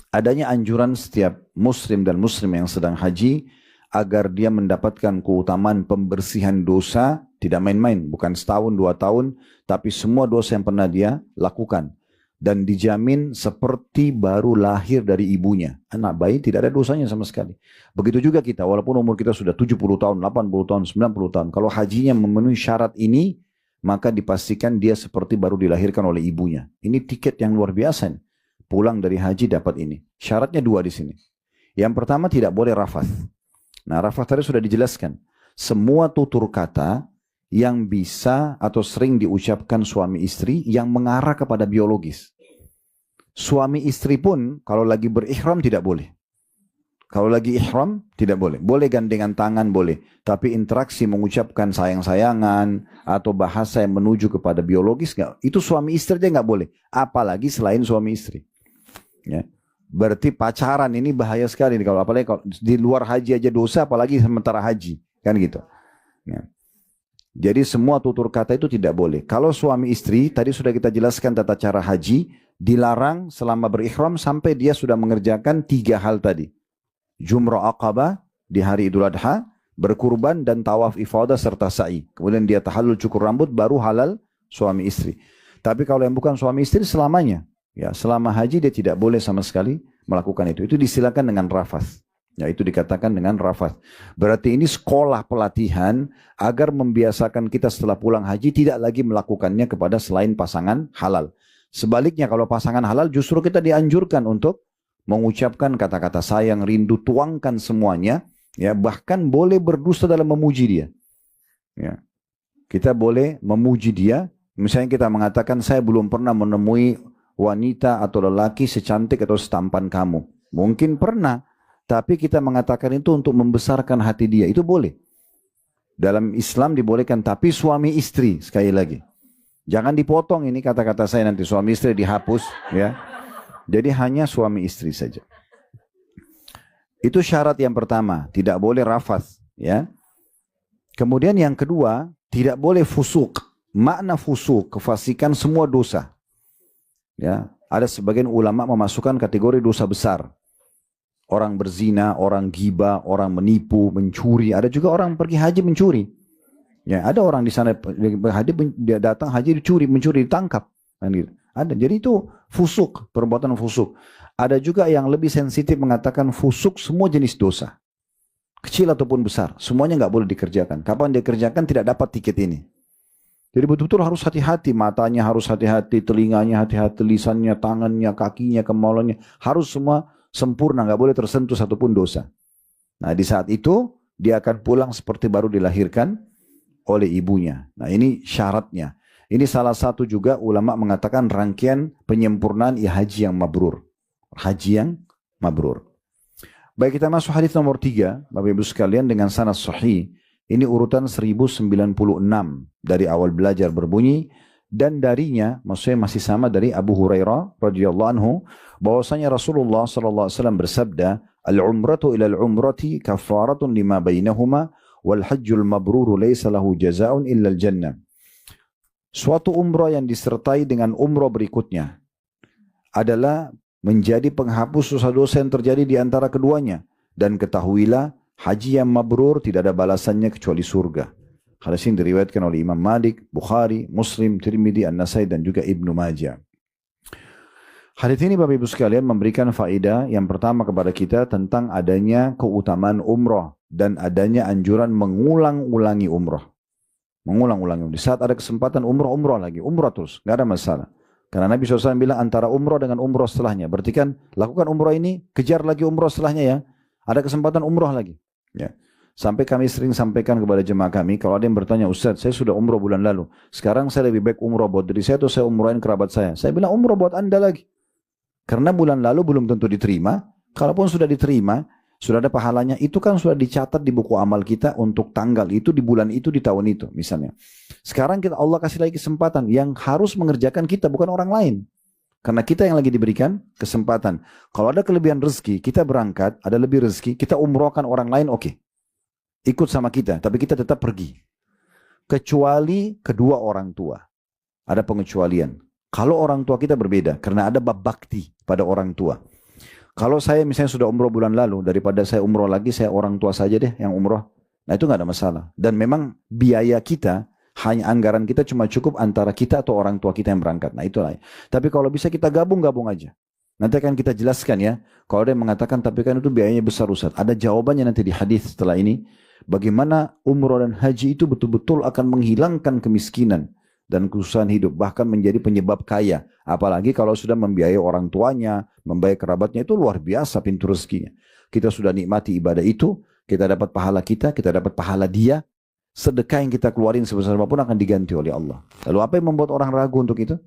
adanya anjuran setiap muslim dan muslim yang sedang haji agar dia mendapatkan keutamaan pembersihan dosa, tidak main-main, bukan setahun, 2 tahun, tapi semua dosa yang pernah dia lakukan. Dan dijamin seperti baru lahir dari ibunya. Anak bayi tidak ada dosanya sama sekali. Begitu juga kita, walaupun umur kita sudah 70 tahun, 80 tahun, 90 tahun. Kalau hajinya memenuhi syarat ini, maka dipastikan dia seperti baru dilahirkan oleh ibunya. Ini tiket yang luar biasa. Pulang dari haji dapat ini. Syaratnya 2 di sini. Yang pertama, tidak boleh rafath. Nah, rafath tadi sudah dijelaskan. Semua tutur kata yang bisa atau sering diucapkan suami istri yang mengarah kepada biologis. Suami istri pun kalau lagi berikhram tidak boleh. Kalau lagi ihram tidak boleh. Boleh gandengan tangan boleh. Tapi interaksi mengucapkan sayang-sayangan atau bahasa yang menuju kepada biologis enggak. Itu suami istri dia enggak boleh. Apalagi selain suami istri. Ya. Berarti pacaran ini bahaya sekali. Kalau apalagi kalau di luar haji aja dosa, apalagi sementara haji. Kan gitu. Ya. Jadi semua tutur kata itu tidak boleh. Kalau suami istri, tadi sudah kita jelaskan tata cara haji, dilarang selama berikhram sampai dia sudah mengerjakan 3 hal tadi. Jumrah Aqabah di hari Idul Adha, berkurban dan tawaf ifadah serta sa'i. Kemudian dia tahallul cukur rambut baru halal suami istri. Tapi kalau yang bukan suami istri selamanya, ya selama haji dia tidak boleh sama sekali melakukan itu. Itu disilakan dengan rafath. Ya itu dikatakan dengan rafath. Berarti ini sekolah pelatihan agar membiasakan kita setelah pulang haji tidak lagi melakukannya kepada selain pasangan halal. Sebaliknya kalau pasangan halal justru kita dianjurkan untuk mengucapkan kata-kata sayang, rindu, tuangkan semuanya, ya bahkan boleh berdusta dalam memuji dia. Ya. Kita boleh memuji dia, misalnya kita mengatakan saya belum pernah menemui wanita atau lelaki secantik atau setampan kamu. Mungkin pernah, tapi kita mengatakan itu untuk membesarkan hati dia, itu boleh. Dalam Islam dibolehkan, tapi suami istri sekali lagi. Jangan dipotong ini kata-kata saya nanti suami istri dihapus, ya. Jadi hanya suami istri saja. Itu syarat yang pertama, tidak boleh rafath, ya. Kemudian yang kedua, tidak boleh fusuk. Makna fusuk, kefasikan semua dosa. Ya, ada sebagian ulama memasukkan kategori dosa besar. Orang berzina, orang ghibah, orang menipu, mencuri. Ada juga orang pergi haji mencuri. Ya, ada orang di sana dia datang haji dicuri, mencuri ditangkap. Kan gitu. Ada. Jadi itu fusuk, perbuatan fusuk. Ada juga yang lebih sensitif mengatakan fusuk semua jenis dosa. Kecil ataupun besar. Semuanya nggak boleh dikerjakan. Kapan dikerjakan tidak dapat tiket ini. Jadi betul-betul harus hati-hati. Matanya harus hati-hati, telinganya hati-hati, lisannya, tangannya, kakinya, kemaluannya. Harus semua sempurna, nggak boleh tersentuh satupun dosa. Nah di saat itu dia akan pulang seperti baru dilahirkan oleh ibunya. Nah ini syaratnya. Ini salah satu juga ulama mengatakan rangkaian penyempurnaan haji yang mabrur. Haji yang mabrur. Baik kita masuk hadis nomor 3. Bapak Ibu sekalian dengan sanad sahih. Ini urutan 1096 dari awal belajar berbunyi. Dan darinya, maksudnya masih sama dari Abu Hurairah radhiyallahu anhu. Bahwasanya Rasulullah SAW bersabda. Al-umratu ila al-umrati kafaratun lima bainahuma. Wal hajjul mabruru laysa lahu jaza'un illa al-jannah. Suatu umrah yang disertai dengan umrah berikutnya adalah menjadi penghapus dosa-dosa yang terjadi di antara keduanya. Dan ketahuilah, haji yang mabrur tidak ada balasannya kecuali surga. Hadis ini diriwayatkan oleh Imam Malik, Bukhari, Muslim, Tirmidzi, An-Nasai dan juga Ibnu Majah. Hadis ini Bapak Ibu sekalian memberikan faedah yang pertama kepada kita tentang adanya keutamaan umrah dan adanya anjuran mengulang-ulangi umrah. Mengulang-ulangi. Di saat ada kesempatan umrah lagi. Umrah terus. Tidak ada masalah. Karena Nabi SAW bilang antara umrah dengan umrah setelahnya. Berarti kan lakukan umrah ini, kejar lagi umrah setelahnya ya. Ada kesempatan umrah lagi. Ya. Sampai kami sering sampaikan kepada jemaah kami. Kalau ada yang bertanya, Ustaz saya sudah umrah bulan lalu. Sekarang saya lebih baik umrah buat diri saya atau saya umrahin kerabat saya. Saya bilang umrah buat anda lagi. Karena bulan lalu belum tentu diterima. Kalaupun sudah diterima, sudah ada pahalanya, itu kan sudah dicatat di buku amal kita untuk tanggal itu, di bulan itu, di tahun itu misalnya. Sekarang Allah kasih lagi kesempatan yang harus mengerjakan kita, bukan orang lain. Karena kita yang lagi diberikan kesempatan. Kalau ada kelebihan rezeki, kita berangkat, ada lebih rezeki, kita umrohkan orang lain, oke. Ikut sama kita, tapi kita tetap pergi. Kecuali kedua orang tua. Ada pengecualian. Kalau orang tua kita berbeda, karena ada bab bakti pada orang tua. Kalau saya misalnya sudah umroh bulan lalu, daripada saya umroh lagi, saya orang tua saja deh yang umroh. Nah itu nggak ada masalah. Dan memang biaya kita, hanya anggaran kita cuma cukup antara kita atau orang tua kita yang berangkat. Nah itulah. Tapi kalau bisa kita gabung aja. Nanti akan kita jelaskan ya. Kalau ada yang mengatakan, tapi kan itu biayanya besar Ustaz. Ada jawabannya nanti di hadis setelah ini. Bagaimana umroh dan haji itu betul-betul akan menghilangkan kemiskinan dan kesusahan hidup, bahkan menjadi penyebab kaya. Apalagi kalau sudah membiayai orang tuanya, membiayai kerabatnya, itu luar biasa pintu rezekinya. Kita sudah nikmati ibadah itu, kita dapat pahala kita dapat pahala dia, sedekah yang kita keluarin sebesar apapun akan diganti oleh Allah. Lalu apa yang membuat orang ragu untuk itu?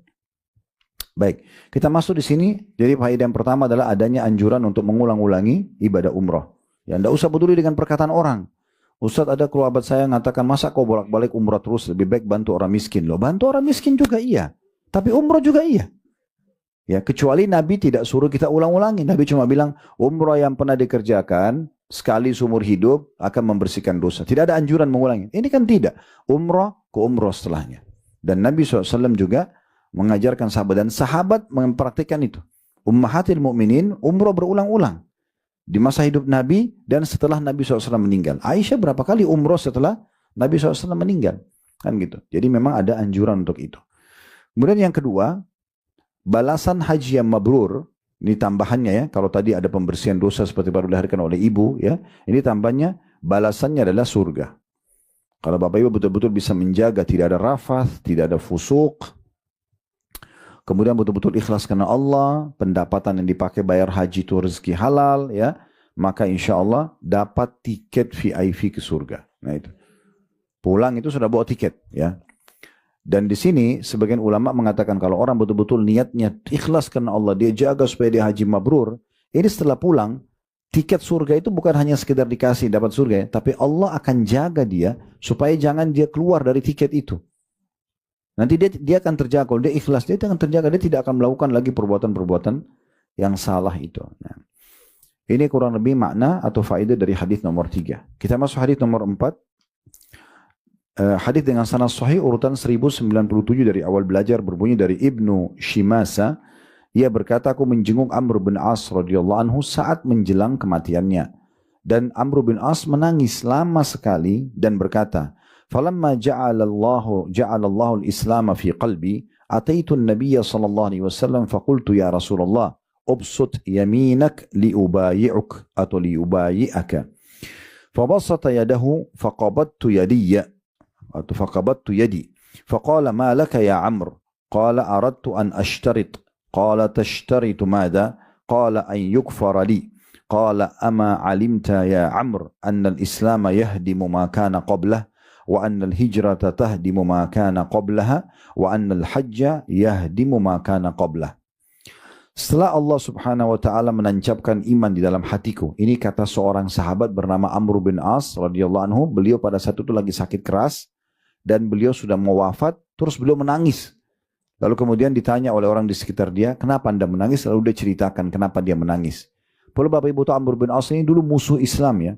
Baik, kita masuk di sini. Jadi faedah yang pertama adalah adanya anjuran untuk mengulang-ulangi ibadah umrah. Ya, tidak usah peduli dengan perkataan orang. Ustadz, ada kerabat saya mengatakan, masa kau bolak-balik umrah terus, lebih baik bantu orang miskin. Loh, bantu orang miskin juga iya, tapi umrah juga iya. Ya, kecuali Nabi tidak suruh kita ulang-ulangi. Nabi cuma bilang, umrah yang pernah dikerjakan sekali seumur hidup akan membersihkan dosa. Tidak ada anjuran mengulangi. Ini kan tidak. Umrah ke umrah setelahnya. Dan Nabi SAW juga mengajarkan sahabat, dan sahabat mempraktikkan itu. Ummahatil mu'minin umrah berulang-ulang. Di masa hidup Nabi dan setelah Nabi SAW meninggal. Aisyah berapa kali umroh setelah Nabi SAW meninggal. Kan gitu. Jadi memang ada anjuran untuk itu. Kemudian yang kedua, balasan haji yang mabrur. Ini tambahannya ya. Kalau tadi ada pembersihan dosa seperti baru dilahirkan oleh ibu. Ya, ini tambahnya balasannya adalah surga. Kalau Bapak Ibu betul-betul bisa menjaga. Tidak ada rafath, tidak ada fusuk. Kemudian betul-betul ikhlas karena Allah, pendapatan yang dipakai bayar haji itu rezeki halal, ya, maka insya Allah dapat tiket VIP ke surga. Nah itu, pulang itu sudah bawa tiket, ya. Dan di sini sebagian ulama mengatakan kalau orang betul-betul niatnya ikhlas karena Allah, dia jaga supaya dia haji mabrur, ini setelah pulang tiket surga itu bukan hanya sekedar dikasih dapat surga, ya, tapi Allah akan jaga dia supaya jangan dia keluar dari tiket itu. Nanti dia akan terjaga, kalau dia ikhlas, dia akan terjaga, dia tidak akan melakukan lagi perbuatan-perbuatan yang salah itu. Nah, ini kurang lebih makna atau faedah dari hadis nomor 3. Kita masuk hadis nomor 4. Hadis dengan sanad sahih urutan 1097 dari awal belajar berbunyi dari Ibnu Shimasa. Ia berkata, aku menjenguk Amr bin As radhiyallahu anhu saat menjelang kematiannya. Dan Amr bin As menangis lama sekali dan berkata, فلما جعل الله الإسلام في قلبي أتيت النبي صلى الله عليه وسلم فقلت يا رسول الله أبسط يمينك لأبايعك أو لأبايعك فبسط يده فقبضت يدي فقال ما لك يا عمرو قال أردت أن أشترط قال تشترط ماذا قال أن يكفر لي قال أما علمت يا عمرو أن الإسلام يهدم ما كان قبله وأن الهجرة تهدم ما كان قبلها وأن الحج يهدم ما كان قبله. Setelah Allah subhanahu wa ta'ala menancapkan iman di dalam hatiku. Ini kata seorang sahabat bernama Amr bin As radhiyallahu anhu. Beliau pada saat itu lagi sakit keras dan beliau sudah mau wafat, terus beliau menangis. Lalu kemudian ditanya oleh orang di sekitar dia, kenapa anda menangis? Lalu dia ceritakan kenapa dia menangis. Perlu Bapak Ibu tahu, Amr bin As ini dulu musuh Islam, ya.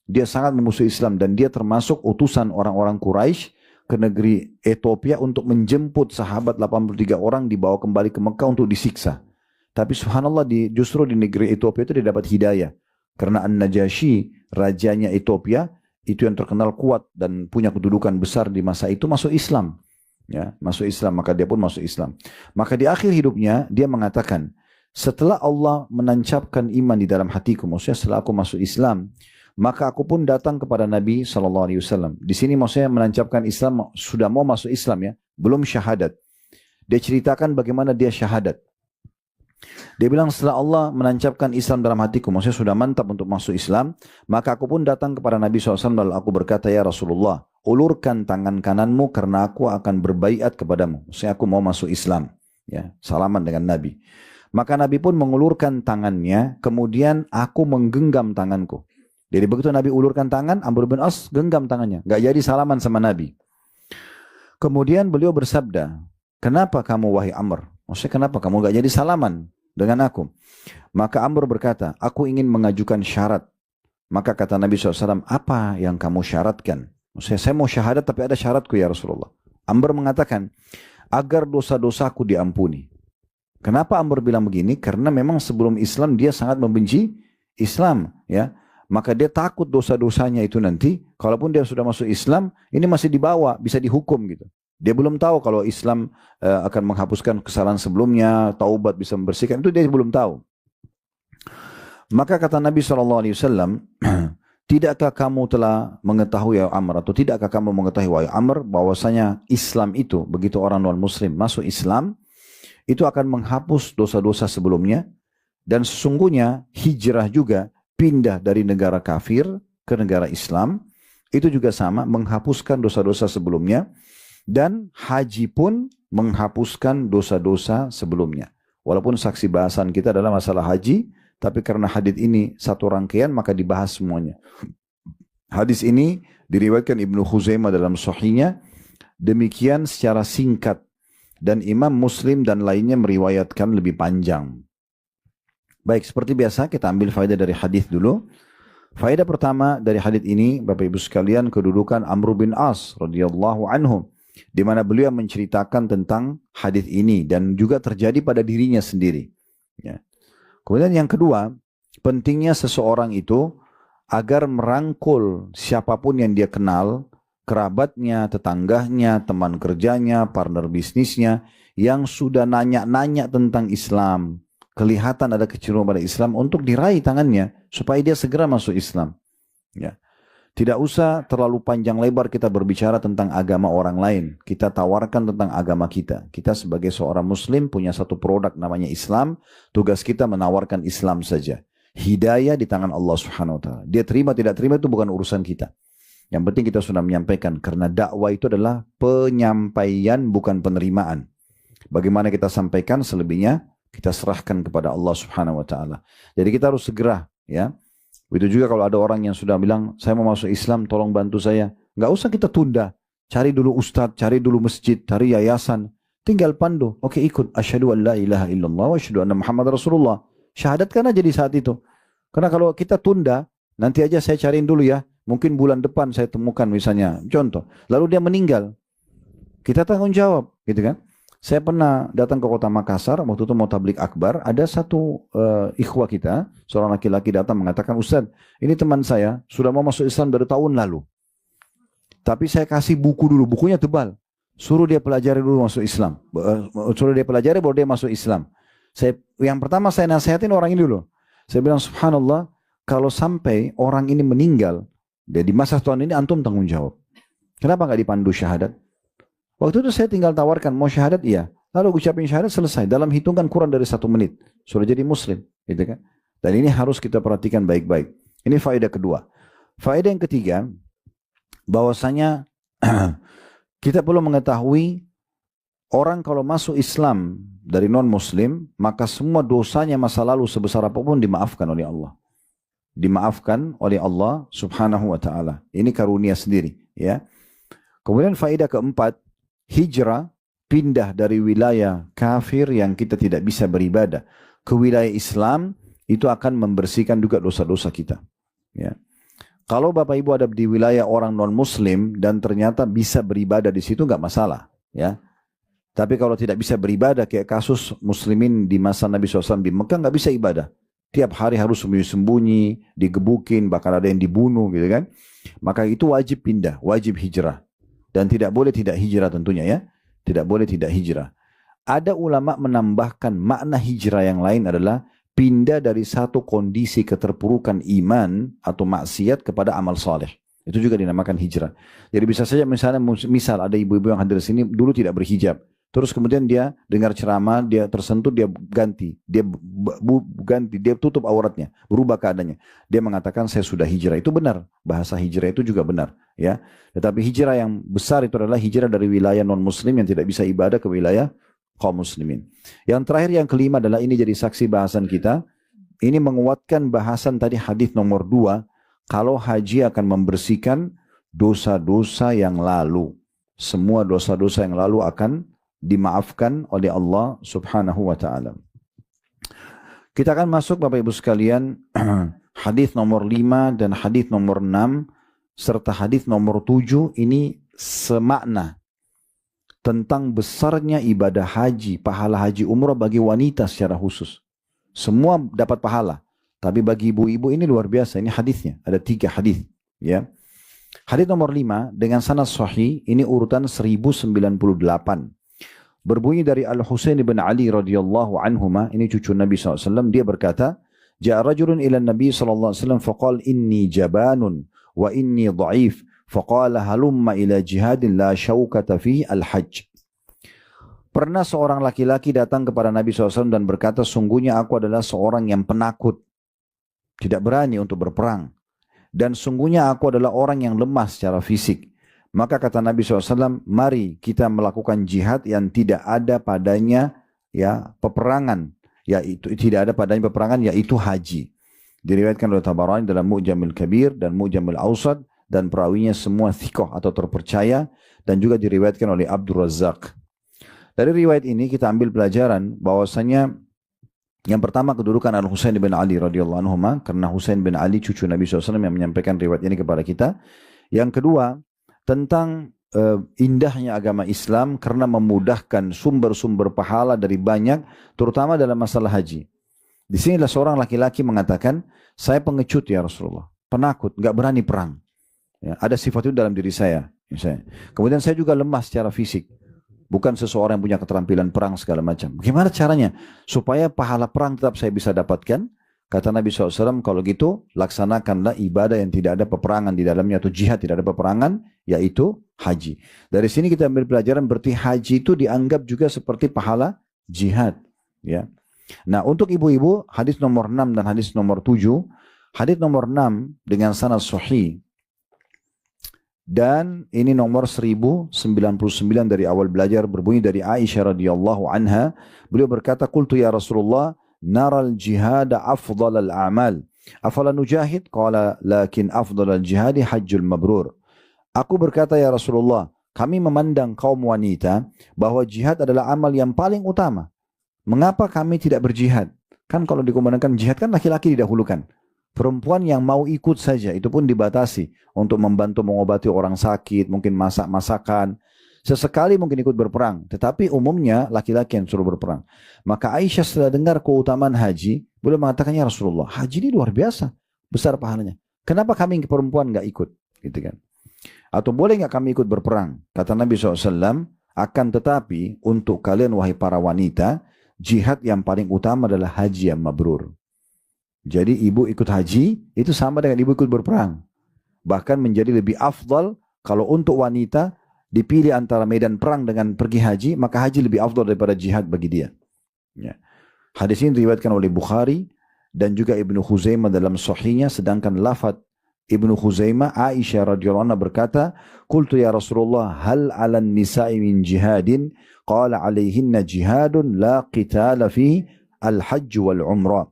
Dia sangat memusuhi Islam dan dia termasuk utusan orang-orang Quraisy ke negeri Ethiopia untuk menjemput sahabat 83 orang dibawa kembali ke Mekah untuk disiksa. Tapi subhanallah justru di negeri Ethiopia itu dia dapat hidayah. Karena An-Najasyi, rajanya Ethiopia, itu yang terkenal kuat dan punya kedudukan besar di masa itu, masuk Islam. Ya, masuk Islam, maka dia pun masuk Islam. Maka di akhir hidupnya dia mengatakan, setelah Allah menancapkan iman di dalam hatiku, maksudnya setelah aku masuk Islam, maka aku pun datang kepada Nabi SAW. Di sini maksudnya menancapkan Islam, sudah mau masuk Islam, ya, belum syahadat. Dia ceritakan bagaimana dia syahadat. Dia bilang setelah Allah menancapkan Islam dalam hatiku, maksudnya sudah mantap untuk masuk Islam, maka aku pun datang kepada Nabi SAW lalu aku berkata, ya Rasulullah, ulurkan tangan kananmu karena aku akan berbaiat kepadamu. Maksudnya aku mau masuk Islam. Ya, salaman dengan Nabi. Maka Nabi pun mengulurkan tangannya, kemudian aku menggenggam tanganku. Jadi begitu Nabi ulurkan tangan, Amr bin As genggam tangannya. Gak jadi salaman sama Nabi. Kemudian beliau bersabda, kenapa kamu wahai Amr? Maksudnya kenapa kamu gak jadi salaman dengan aku? Maka Amr berkata, aku ingin mengajukan syarat. Maka kata Nabi SAW, apa yang kamu syaratkan? Maksudnya saya mau syahadat tapi ada syaratku ya Rasulullah. Amr mengatakan, agar dosa-dosaku diampuni. Kenapa Amr bilang begini? Karena memang sebelum Islam dia sangat membenci Islam, ya. Maka dia takut dosa-dosanya itu nanti, kalaupun dia sudah masuk Islam, ini masih dibawa, bisa dihukum gitu. Dia belum tahu kalau Islam akan menghapuskan kesalahan sebelumnya, taubat bisa membersihkan, itu dia belum tahu. Maka kata Nabi SAW, tidakkah kamu telah mengetahui ya Amr, atau tidakkah kamu mengetahui wahai Amr, bahwasanya Islam itu, begitu orang non-muslim masuk Islam, itu akan menghapus dosa-dosa sebelumnya, dan sesungguhnya hijrah juga, pindah dari negara kafir ke negara Islam Itu juga sama, menghapuskan dosa-dosa sebelumnya. Dan haji pun menghapuskan dosa-dosa sebelumnya. Walaupun saksi bahasan kita adalah masalah haji, tapi karena hadis ini satu rangkaian maka dibahas semuanya. Hadis ini diriwayatkan Ibnu Khuzaimah dalam Sahihnya, demikian secara singkat. Dan Imam Muslim dan lainnya meriwayatkan lebih panjang. Baik, seperti biasa kita ambil faedah dari hadis dulu. Faedah pertama dari hadis ini, Bapak Ibu sekalian, kedudukan Amr bin As radhiyallahu anhu, di mana beliau menceritakan tentang hadis ini dan juga terjadi pada dirinya sendiri. Ya. Kemudian yang kedua, pentingnya seseorang itu agar merangkul siapapun yang dia kenal, kerabatnya, tetangganya, teman kerjanya, partner bisnisnya, yang sudah nanya-nanya tentang Islam, kelihatan ada kecenderungan pada Islam, untuk diraih tangannya supaya dia segera masuk Islam. Ya. Tidak usah terlalu panjang lebar kita berbicara tentang agama orang lain. Kita tawarkan tentang agama kita. Kita sebagai seorang muslim punya satu produk namanya Islam. Tugas kita menawarkan Islam saja. Hidayah di tangan Allah Subhanahu wa taala. Dia terima tidak terima itu bukan urusan kita. Yang penting kita sudah menyampaikan, karena dakwah itu adalah penyampaian bukan penerimaan. Bagaimana kita sampaikan, selebihnya kita serahkan kepada Allah Subhanahu wa taala. Jadi kita harus segera, ya. Begitu juga kalau ada orang yang sudah bilang, saya mau masuk Islam, tolong bantu saya. Enggak usah kita tunda. Cari dulu ustadz, cari dulu masjid, cari yayasan. Tinggal pandu. Oke, ikut. Asyhadu an la ilaha illallah wa asyhadu anna Muhammad Rasulullah. Syahadatkan aja di saat itu. Karena kalau kita tunda, nanti aja saya cariin dulu ya. Mungkin bulan depan saya temukan misalnya. Contoh. Lalu dia meninggal. Kita tanggung jawab, gitu kan? Saya pernah datang ke kota Makassar, waktu itu mau tablik akbar, ada satu ikhwah kita, seorang laki-laki datang mengatakan, Ustaz, ini teman saya, sudah mau masuk Islam dari tahun lalu. Tapi saya kasih buku dulu, bukunya tebal. Suruh dia pelajari dulu masuk Islam. Suruh dia pelajari baru dia masuk Islam. Yang pertama saya nasihatin orang ini dulu. Saya bilang, subhanallah, kalau sampai orang ini meninggal, dia di masa tahun ini antum tanggung jawab. Kenapa nggak dipandu syahadat? Waktu itu saya tinggal tawarkan, mau syahadat? Iya. Lalu ucapin syahadat, selesai. Dalam hitungan kurang dari 1 menit. Sudah jadi muslim. Gitu kan? Dan ini harus kita perhatikan baik-baik. Ini faedah kedua. Faedah yang ketiga, bahwasanya kita perlu mengetahui, orang kalau masuk Islam dari non-muslim, maka semua dosanya masa lalu sebesar apapun dimaafkan oleh Allah. Dimaafkan oleh Allah Subhanahu wa ta'ala. Ini karunia sendiri. Ya. Kemudian faedah keempat, hijrah, pindah dari wilayah kafir yang kita tidak bisa beribadah ke wilayah Islam, itu akan membersihkan juga dosa-dosa kita. Ya. Kalau Bapak Ibu ada di wilayah orang non-muslim dan ternyata bisa beribadah di situ, nggak masalah. Ya. Tapi kalau tidak bisa beribadah, kayak kasus muslimin di masa Nabi SAW di Mekah, nggak bisa ibadah. Tiap hari harus sembunyi-sembunyi, digebukin, bahkan ada yang dibunuh, gitu kan. Maka itu wajib pindah, wajib hijrah. Dan tidak boleh tidak hijrah tentunya, ya. Tidak boleh tidak hijrah. Ada ulama menambahkan makna hijrah yang lain adalah pindah dari satu kondisi keterpurukan iman atau maksiat kepada amal saleh. Itu juga dinamakan hijrah. Jadi bisa saja misalnya, misal ada ibu-ibu yang hadir di sini dulu tidak berhijab. Terus kemudian dia dengar ceramah, dia tersentuh, dia ganti. Dia tutup auratnya, berubah keadaannya. Dia mengatakan saya sudah hijrah. Itu benar. Bahasa hijrah itu juga benar. Ya. Tetapi hijrah yang besar itu adalah hijrah dari wilayah non-muslim yang tidak bisa ibadah ke wilayah kaum muslimin. Yang terakhir, yang kelima adalah, ini jadi saksi bahasan kita. Ini menguatkan bahasan tadi hadis nomor 2. Kalau haji akan membersihkan dosa-dosa yang lalu. Semua dosa-dosa yang lalu akan dimaafkan oleh Allah Subhanahu wa ta'ala. Kita akan masuk Bapak Ibu sekalian hadis nomor 5 dan hadis nomor 6 serta hadis nomor 7 ini semakna tentang besarnya ibadah haji, pahala haji umrah bagi wanita secara khusus. Semua dapat pahala, tapi bagi ibu-ibu ini luar biasa. Ini hadisnya, ada 3 hadis, ya. Hadis nomor 5 dengan sanad sahih, ini urutan 1098. Berbunyi dari Al-Husain bin Ali radhiyallahu anhuma, ini cucu Nabi SAW, dia berkata, Ja'a rajulun ila Nabi SAW faqal inni jabanun wa inni dha'if faqala halumma ila jihadin la syaukata fi al-hajj. Pernah seorang laki-laki datang kepada Nabi SAW dan berkata, sungguhnya aku adalah seorang yang penakut, tidak berani untuk berperang, dan sungguhnya aku adalah orang yang lemah secara fisik. Maka kata Nabi SAW, mari kita melakukan jihad yang tidak ada padanya ya peperangan, yaitu tidak ada padanya peperangan, yaitu haji. Diriwayatkan oleh Tabarani dalam Mu'jamil Kabir dan Mu'jamil Awsat, dan perawinya semua thiqah atau terpercaya, dan juga diriwayatkan oleh Abdul Razzaq. Dari riwayat ini kita ambil pelajaran bahwasanya yang pertama kedudukan Al-Husain bin Ali radhiyallahu anhu, karena Husain bin Ali cucu Nabi SAW yang menyampaikan riwayat ini kepada kita. Yang kedua tentang indahnya agama Islam karena memudahkan sumber-sumber pahala dari banyak, terutama dalam masalah haji. Di sinilah seorang laki-laki mengatakan, saya pengecut ya Rasulullah, penakut, nggak berani perang. Ya, ada sifat itu dalam diri saya. Misalnya. Kemudian saya juga lemah secara fisik. Bukan seseorang yang punya keterampilan perang segala macam. Bagaimana caranya? Supaya pahala perang tetap saya bisa dapatkan. Kata Nabi SAW, kalau gitu laksanakanlah ibadah yang tidak ada peperangan di dalamnya, atau jihad tidak ada peperangan, yaitu haji. Dari sini kita ambil pelajaran berarti haji itu dianggap juga seperti pahala jihad. Ya. Nah untuk ibu-ibu, hadis nomor 6 dan hadis nomor 7. Hadis nomor 6 dengan sanad sahih. Dan ini nomor 1099 dari awal belajar, berbunyi dari Aisyah radhiyallahu anha. Beliau berkata, qultu ya Rasulullah, naral jihada afdalal a'mal. Afala nujahid? Qala lakin afdalal jihadi hajjul mabrur. Aku berkata ya Rasulullah, kami memandang kaum wanita bahwa jihad adalah amal yang paling utama. Mengapa kami tidak berjihad? Kan kalau dikumandangkan jihad kan laki-laki didahulukan. Perempuan yang mau ikut saja, itu pun dibatasi untuk membantu mengobati orang sakit, mungkin masak-masakan. Sesekali mungkin ikut berperang, tetapi umumnya laki-laki yang suruh berperang. Maka Aisyah setelah dengar keutamaan haji, beliau mengatakan, ya Rasulullah, haji ini luar biasa, besar pahalanya. Kenapa kami perempuan nggak ikut? Gitu kan? Atau boleh nggak kami ikut berperang? Kata Nabi SAW, akan tetapi untuk kalian wahai para wanita, jihad yang paling utama adalah haji yang mabrur. Jadi ibu ikut haji itu sama dengan ibu ikut berperang. Bahkan menjadi lebih afdal kalau untuk wanita dipilih antara medan perang dengan pergi haji, maka haji lebih afdal daripada jihad bagi dia. Ya. Hadis ini diriwayatkan oleh Bukhari dan juga Ibnu Khuzaimah dalam sahihnya, sedangkan lafaz Ibnu Khuzaimah, Aisyah radhiyallahu anha berkata, "Qultu ya Rasulullah, hal 'alan nisa'i min jihadin?" Qala 'alaihinna jihadun la qitala fi al-hajj wal umrah.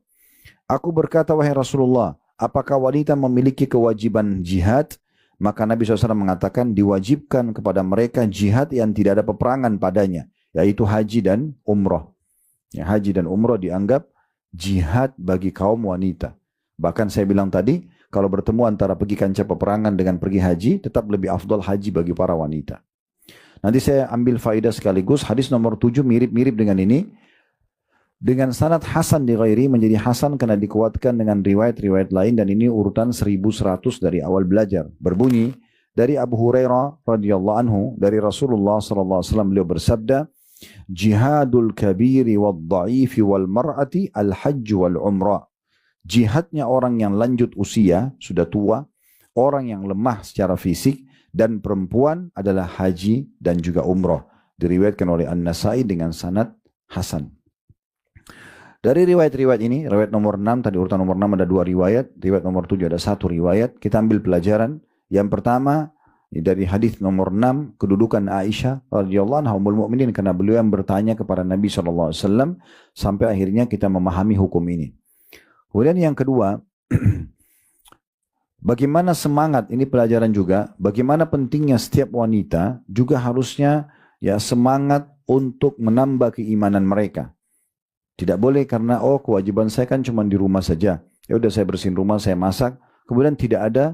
Aku berkata, wahai Rasulullah, apakah wanita memiliki kewajiban jihad? Maka Nabi SAW mengatakan, diwajibkan kepada mereka jihad yang tidak ada peperangan padanya, yaitu haji dan umrah. Ya, haji dan umrah dianggap jihad bagi kaum wanita. Bahkan saya bilang tadi, kalau bertemu antara pergi kancah peperangan dengan pergi haji, tetap lebih afdal haji bagi para wanita. Nanti saya ambil faedah sekaligus. Hadis nomor 7 mirip-mirip dengan ini. Dengan sanad hasan di ghairi, menjadi hasan karena dikuatkan dengan riwayat-riwayat lain, dan ini urutan 1100 dari awal belajar. Berbunyi dari Abu Hurairah radhiyallahu anhu dari Rasulullah sallallahu alaihi wasallam, beliau bersabda, jihadul kabiri wad dha'ifi wal mar'ati al hajj wal umrah. Jihadnya orang yang lanjut usia, sudah tua, orang yang lemah secara fisik, dan perempuan adalah haji dan juga umrah. Diriwayatkan oleh An-Nasai dengan sanad hasan. Dari riwayat-riwayat ini, riwayat nomor 6, tadi urutan nomor 6 ada 2 riwayat, riwayat nomor 7 ada 1 riwayat. Kita ambil pelajaran. Yang pertama, dari hadis nomor 6, kedudukan Aisyah radhiyallahu anha ummul mukminin, karena beliau yang bertanya kepada Nabi SAW, sampai akhirnya kita memahami hukum ini. Kemudian yang kedua, bagaimana semangat, ini pelajaran juga, bagaimana pentingnya setiap wanita juga harusnya ya semangat untuk menambah keimanan mereka. Tidak boleh karena kewajiban saya kan cuma di rumah saja. Ya udah saya bersihin rumah, saya masak. Kemudian tidak ada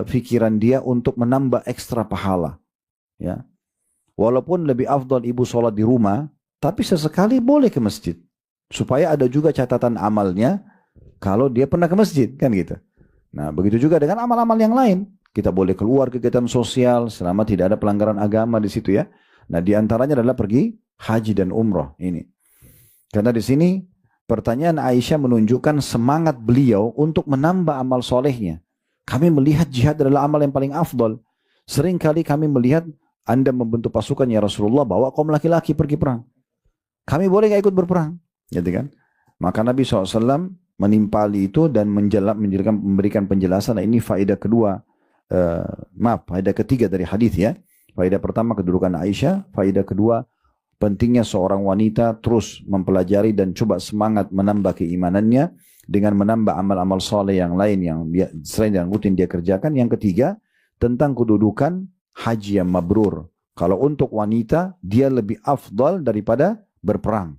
pikiran dia untuk menambah ekstra pahala. Ya. Walaupun lebih afdal ibu sholat di rumah, tapi sesekali boleh ke masjid. Supaya ada juga catatan amalnya kalau dia pernah ke masjid, kan gitu. Nah, begitu juga dengan amal-amal yang lain. Kita boleh keluar kegiatan sosial selama tidak ada pelanggaran agama di situ ya. Nah, di antaranya adalah pergi haji dan umrah ini. Karena di sini pertanyaan Aisyah menunjukkan semangat beliau untuk menambah amal solehnya. Kami melihat jihad adalah amal yang paling afdol. Seringkali kami melihat Anda membentuk pasukan ya Rasulullah, bawa kaum laki-laki pergi perang. Kami boleh gak ikut berperang? Gitu kan? Maka Nabi SAW menimpali itu dan memberikan penjelasan. Nah, ini faedah kedua, faedah ketiga dari hadis ya. Faedah pertama kedudukan Aisyah, faedah kedua pentingnya seorang wanita terus mempelajari dan coba semangat menambah keimanannya dengan menambah amal-amal soleh yang lain yang selain yang rutin dia kerjakan. Yang ketiga, tentang kedudukan haji yang mabrur. Kalau untuk wanita, dia lebih afdal daripada berperang.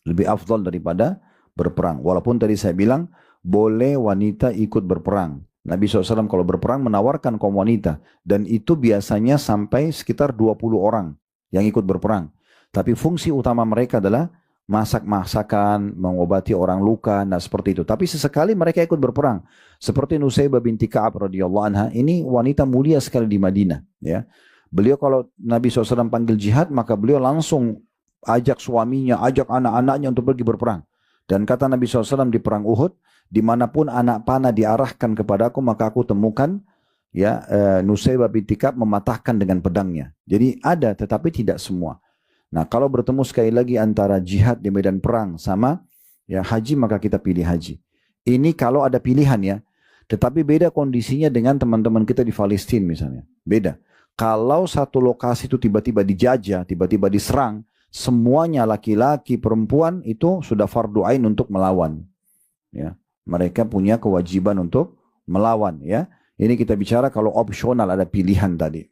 Lebih afdal daripada berperang. Walaupun tadi saya bilang, boleh wanita ikut berperang. Nabi SAW kalau berperang menawarkan kaum wanita. Dan itu biasanya sampai sekitar 20 orang yang ikut berperang. Tapi fungsi utama mereka adalah masak-masakan, mengobati orang luka, nah seperti itu. Tapi sesekali mereka ikut berperang. Seperti Nusaybah binti Ka'ab radhiyallahu anha, ini wanita mulia sekali di Madinah. Ya, beliau kalau Nabi SAW panggil jihad, maka beliau langsung ajak suaminya, ajak anak-anaknya untuk pergi berperang. Dan kata Nabi SAW di perang Uhud, dimanapun anak panah diarahkan kepadaku, maka aku temukan ya Nusaybah binti Ka'ab mematahkan dengan pedangnya. Jadi ada, tetapi tidak semua. Nah, kalau bertemu sekali lagi antara jihad di medan perang sama ya haji, maka kita pilih haji. Ini kalau ada pilihan ya. Tetapi beda kondisinya dengan teman-teman kita di Palestina misalnya. Beda. Kalau satu lokasi itu tiba-tiba dijajah, tiba-tiba diserang, semuanya laki-laki, perempuan itu sudah fardu ain untuk melawan. Ya, mereka punya kewajiban untuk melawan ya. Ini kita bicara kalau opsional, ada pilihan tadi.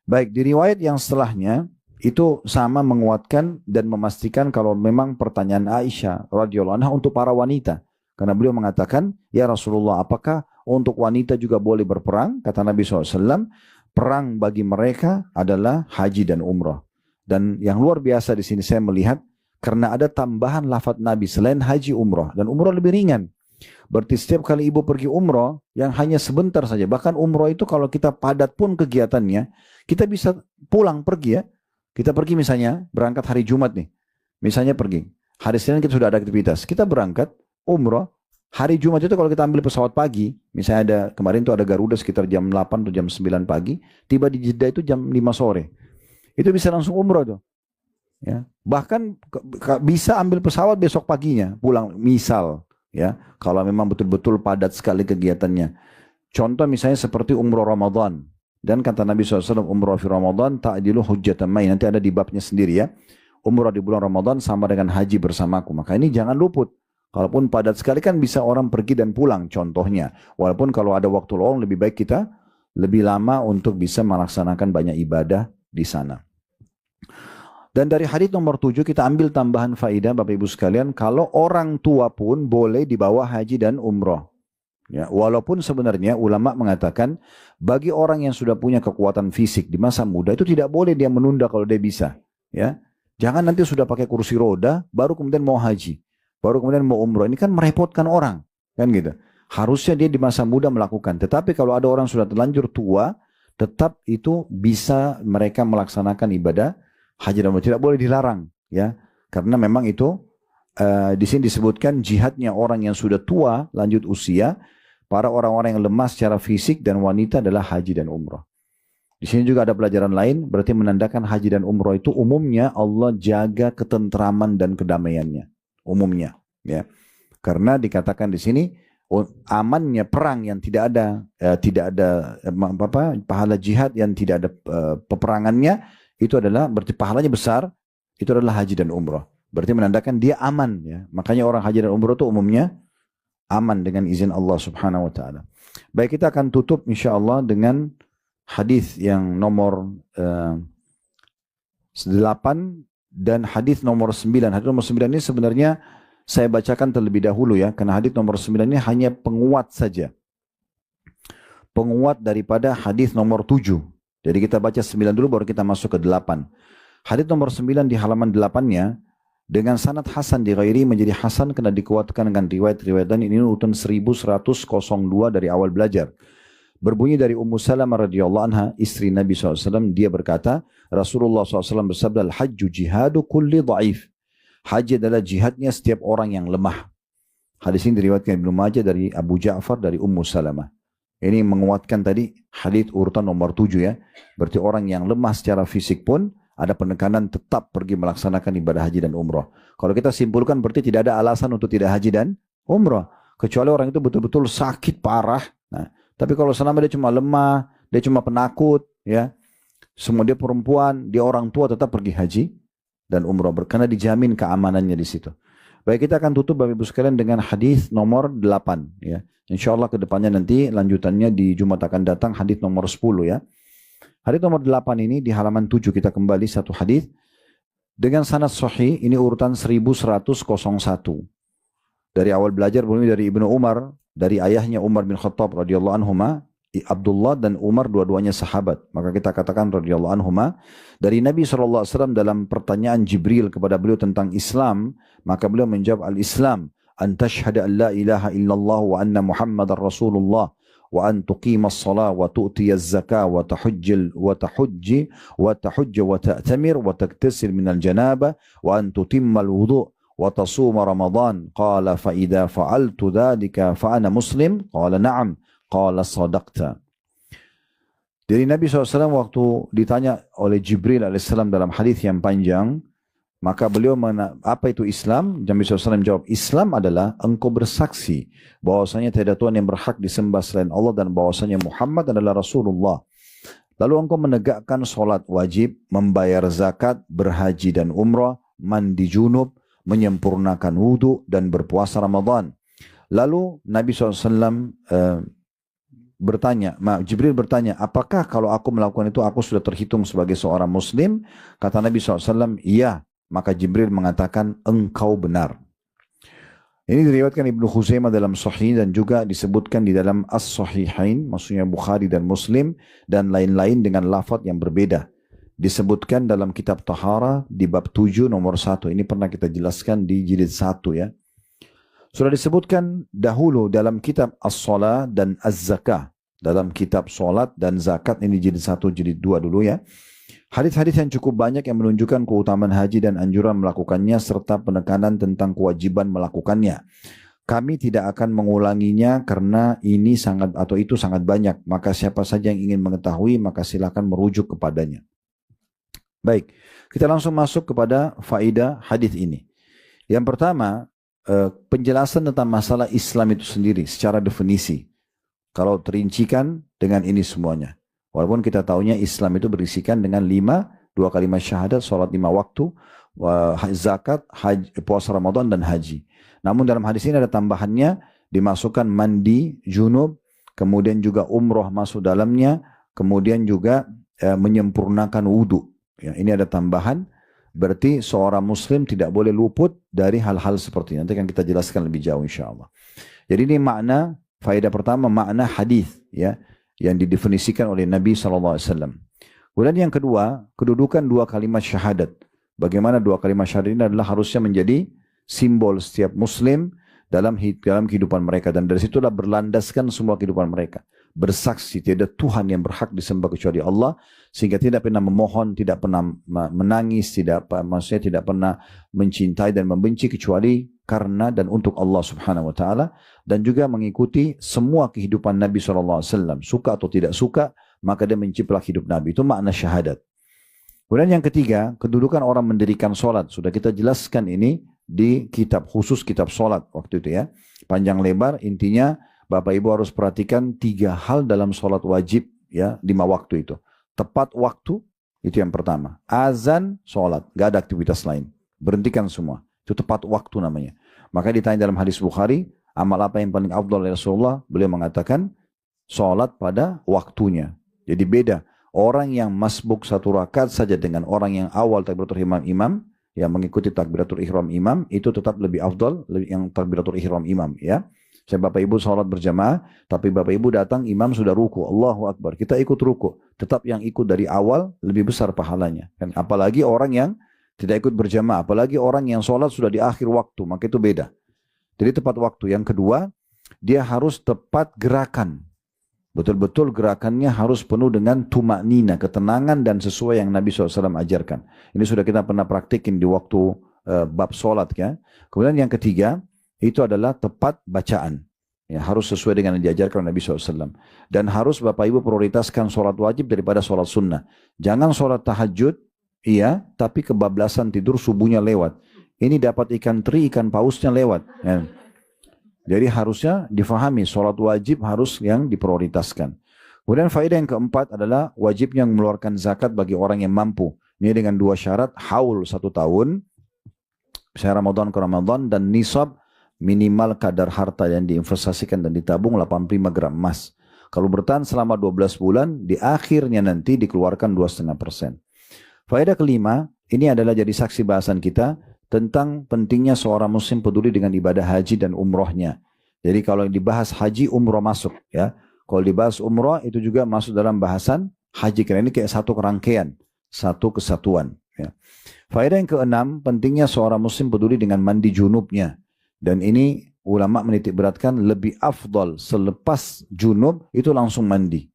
Baik, di riwayat yang setelahnya itu sama menguatkan dan memastikan kalau memang pertanyaan Aisyah radhiyallahu anha untuk para wanita. Karena beliau mengatakan, ya Rasulullah, apakah untuk wanita juga boleh berperang? Kata Nabi SAW, perang bagi mereka adalah haji dan umrah. Dan yang luar biasa di sini saya melihat, karena ada tambahan lafaz Nabi selain haji umrah. Dan umrah lebih ringan. Berarti setiap kali ibu pergi umrah, yang hanya sebentar saja. Bahkan umrah itu kalau kita padat pun kegiatannya, kita bisa pulang pergi ya. Kita pergi misalnya, berangkat hari Jumat nih. Misalnya pergi. Hari Senin kita sudah ada aktivitas. Kita berangkat, umrah. Hari Jumat itu kalau kita ambil pesawat pagi, misalnya ada kemarin tuh ada Garuda sekitar jam 8 atau jam 9 pagi, tiba di Jeddah itu jam 5 sore. Itu bisa langsung umrah tuh. Ya. Bahkan bisa ambil pesawat besok paginya, pulang misal. Ya, kalau memang betul-betul padat sekali kegiatannya. Contoh misalnya seperti umrah Ramadan. Dan kata Nabi SAW, umrah fi Ramadan ta'dilu hujjatan mai. Nanti ada di babnya sendiri ya. Umrah di bulan Ramadan sama dengan haji bersamaku. Maka ini jangan luput. Kalaupun padat sekali kan bisa orang pergi dan pulang contohnya. Walaupun kalau ada waktu luang lebih baik kita lebih lama untuk bisa melaksanakan banyak ibadah di sana. Dan dari hadis nomor 7 kita ambil tambahan faidah Bapak Ibu sekalian. Kalau orang tua pun boleh dibawa haji dan umrah. Ya, walaupun sebenarnya ulama mengatakan bagi orang yang sudah punya kekuatan fisik di masa muda itu tidak boleh dia menunda kalau dia bisa. Ya, jangan nanti sudah pakai kursi roda baru kemudian mau haji, baru kemudian mau umrah. Ini kan merepotkan orang, kan gitu. Harusnya dia di masa muda melakukan. Tetapi kalau ada orang sudah terlanjur tua, tetap itu bisa mereka melaksanakan ibadah haji dan umrah. Tidak boleh dilarang, ya, karena memang itu di sini disebutkan jihadnya orang yang sudah tua, lanjut usia. Para orang-orang yang lemah secara fisik dan wanita adalah haji dan umrah. Di sini juga ada pelajaran lain, berarti menandakan haji dan umrah itu umumnya Allah jaga ketentraman dan kedamaiannya. Umumnya, ya. Karena dikatakan di sini amannya perang yang tidak ada pahala jihad yang tidak ada peperangannya itu adalah berarti pahalanya besar, itu adalah haji dan umrah. Berarti menandakan dia aman ya. Makanya orang haji dan umrah itu umumnya aman dengan izin Allah Subhanahu wa taala. Baik, kita akan tutup insyaallah dengan hadis yang nomor 8 dan hadis nomor 9. Hadis nomor 9 ini sebenarnya saya bacakan terlebih dahulu ya, karena hadis nomor 9 ini hanya penguat saja. Penguat daripada hadis nomor 7. Jadi kita baca 9 dulu baru kita masuk ke 8. Hadis nomor 9 di halaman 8-nya dengan sanad hasan di ghairi menjadi hasan karena dikuatkan dengan riwayat-riwayat dan ini urutan 1102 dari awal belajar. Berbunyi dari Ummu Salamah radhiyallahu anha, istri Nabi SAW, dia berkata, Rasulullah SAW bersabda, al-hajju jihadu kulli dhaif. Haji adalah jihadnya setiap orang yang lemah. Hadis ini diriwayatkan Ibnu Majah dari Abu Ja'far dari Ummu Salamah. Ini menguatkan tadi hadis urutan nomor 7 ya. Berarti orang yang lemah secara fisik pun Ada penekanan tetap pergi melaksanakan ibadah haji dan umrah. Kalau kita simpulkan berarti tidak ada alasan untuk tidak haji dan umrah. Kecuali orang itu betul-betul sakit parah. Nah, tapi kalau selama dia cuma lemah, dia cuma penakut, ya, semua dia perempuan, dia orang tua, tetap pergi haji dan umrah. Karena dijamin keamanannya di situ. Baik, kita akan tutup Bapak Ibu sekalian dengan hadis nomor 8. Ya. Insya Allah ke depannya nanti lanjutannya di Jumat akan datang hadis nomor 10 ya. Hadis nomor 8 ini di halaman 7 kita kembali satu hadis dengan sanad sahih, ini urutan 1101. Dari awal belajar mulai dari Ibnu Umar, dari ayahnya Umar bin Khattab radhiyallahu anhuma, Abdullah dan Umar dua-duanya sahabat. Maka kita katakan radhiyallahu anhuma, dari Nabi SAW dalam pertanyaan Jibril kepada beliau tentang Islam, maka beliau menjawab al-Islam an tashhada an la ilaha illallah wa anna Muhammadar Rasulullah wa an tuqimas salat wa tu'tiyaz zakah wa tahujj wa ta'tamir wa taktasir minal janabah wa an tutimmal wudu' wa tasuma Ramadan. Qala fa idza fa'altu dzalika fa ana muslim. Qala na'am. Qala sadaqta. Dari Nabi SAW waktu ditanya oleh Jibril alaihissalam dalam hadis yang panjang, maka beliau apa itu Islam? Nabi SAW menjawab, Islam adalah engkau bersaksi bahwasanya tiada Tuhan yang berhak disembah selain Allah dan bahwasanya Muhammad adalah Rasulullah. Lalu engkau menegakkan solat wajib, membayar zakat, berhaji dan umrah, mandi junub, menyempurnakan wudu dan berpuasa Ramadan. Lalu Nabi SAW Jibril bertanya, apakah kalau aku melakukan itu aku sudah terhitung sebagai seorang muslim? Kata Nabi SAW, iya. Maka Jibril mengatakan, engkau benar. Ini diriwayatkan Ibnu Khuzaimah dalam Sahih dan juga disebutkan di dalam As-Sahihain, maksudnya Bukhari dan Muslim, dan lain-lain dengan lafaz yang berbeda. Disebutkan dalam kitab Tahara di bab 7 nomor 1. Ini pernah kita jelaskan di jilid 1 ya. Sudah disebutkan dahulu dalam kitab As-Salah dan Az-Zakah. Dalam kitab Salat dan Zakat, ini jilid 1, jilid 2 dulu ya. Hadis-hadis yang cukup banyak yang menunjukkan keutamaan haji dan anjuran melakukannya serta penekanan tentang kewajiban melakukannya. Kami tidak akan mengulanginya karena ini sangat atau itu sangat banyak. Maka siapa saja yang ingin mengetahui maka silakan merujuk kepadanya. Baik, kita langsung masuk kepada faedah hadis ini. Yang pertama, penjelasan tentang masalah Islam itu sendiri secara definisi. Kalau terincikan dengan ini semuanya. Walaupun kita tahunya Islam itu berisikan dengan 2 kalimat syahadat, sholat 5 waktu, zakat, haji, puasa Ramadan dan haji. Namun dalam hadis ini ada tambahannya, dimasukkan mandi, junub, kemudian juga umroh masuk dalamnya, kemudian juga menyempurnakan wudu. Ya, ini ada tambahan, berarti seorang muslim tidak boleh luput dari hal-hal seperti ini. Nanti akan kita jelaskan lebih jauh insyaAllah. Jadi ini makna, faedah pertama makna hadis ya, yang didefinisikan oleh Nabi SAW. Kemudian yang kedua, kedudukan 2 kalimat syahadat. Bagaimana 2 kalimat syahadat ini adalah harusnya menjadi simbol setiap muslim dalam kehidupan mereka. Dan dari situlah berlandaskan semua kehidupan mereka. Bersaksi tidak Tuhan yang berhak disembah kecuali Allah. Sehingga tidak pernah memohon, tidak pernah menangis, maksudnya tidak pernah mencintai dan membenci kecuali karena dan untuk Allah Subhanahu wa taala, dan juga mengikuti semua kehidupan Nabi SAW. Suka atau tidak suka, maka dia menciplak hidup Nabi. Itu makna syahadat. Kemudian yang ketiga, kedudukan orang mendirikan sholat. Sudah kita jelaskan ini di kitab khusus, kitab sholat waktu itu ya. Panjang lebar, intinya Bapak Ibu harus perhatikan 3 hal dalam sholat wajib ya, 5 waktu itu. Tepat waktu, itu yang pertama. Azan, sholat, gak ada aktivitas lain. Berhentikan semua. Itu tepat waktu namanya. Maka ditanya dalam hadis Bukhari, amal apa yang paling afdal dari Rasulullah? Beliau mengatakan, sholat pada waktunya. Jadi beda. Orang yang masbuk 1 rakaat saja dengan orang yang awal takbiratul ihram imam, yang mengikuti takbiratul ihram imam, itu tetap lebih afdal yang takbiratul ihram imam ya. Saya Bapak Ibu sholat berjamaah, tapi Bapak Ibu datang, imam sudah ruku, Allahu Akbar. Kita ikut ruku. Tetap yang ikut dari awal lebih besar pahalanya. Dan apalagi orang yang tidak ikut berjamaah, apalagi orang yang sholat sudah di akhir waktu, maka itu beda. Jadi tepat waktu. Yang kedua, dia harus tepat gerakan. Betul-betul gerakannya harus penuh dengan tumaknina, ketenangan dan sesuai yang Nabi SAW ajarkan. Ini sudah kita pernah praktikin di waktu bab sholat ya. Kemudian yang ketiga, itu adalah tepat bacaan. Ya, harus sesuai dengan yang diajarkan Nabi SAW. Dan harus Bapak Ibu prioritaskan sholat wajib daripada sholat sunnah. Jangan sholat tahajud iya, tapi kebablasan tidur subuhnya lewat. Ini dapat ikan teri, ikan pausnya lewat. Ya. Jadi harusnya difahami, sholat wajib harus yang diprioritaskan. Kemudian faedah yang keempat adalah wajibnya mengeluarkan zakat bagi orang yang mampu. Ini dengan dua syarat, haul 1 tahun, misalnya Ramadan ke Ramadan, dan nisab minimal kadar harta yang diinvestasikan dan ditabung 85 gram emas. Kalau bertahan selama 12 bulan, di akhirnya nanti dikeluarkan 2,5%. Faedah kelima, ini adalah jadi saksi bahasan kita tentang pentingnya seorang muslim peduli dengan ibadah haji dan umrohnya. Jadi kalau yang dibahas haji, umroh masuk. Ya. Kalau dibahas umroh, itu juga masuk dalam bahasan haji. Karena ini kayak satu rangkaian, satu kesatuan. Ya. Faedah yang keenam, pentingnya seorang muslim peduli dengan mandi junubnya. Dan ini ulama menitik beratkan lebih afdal selepas junub itu langsung mandi.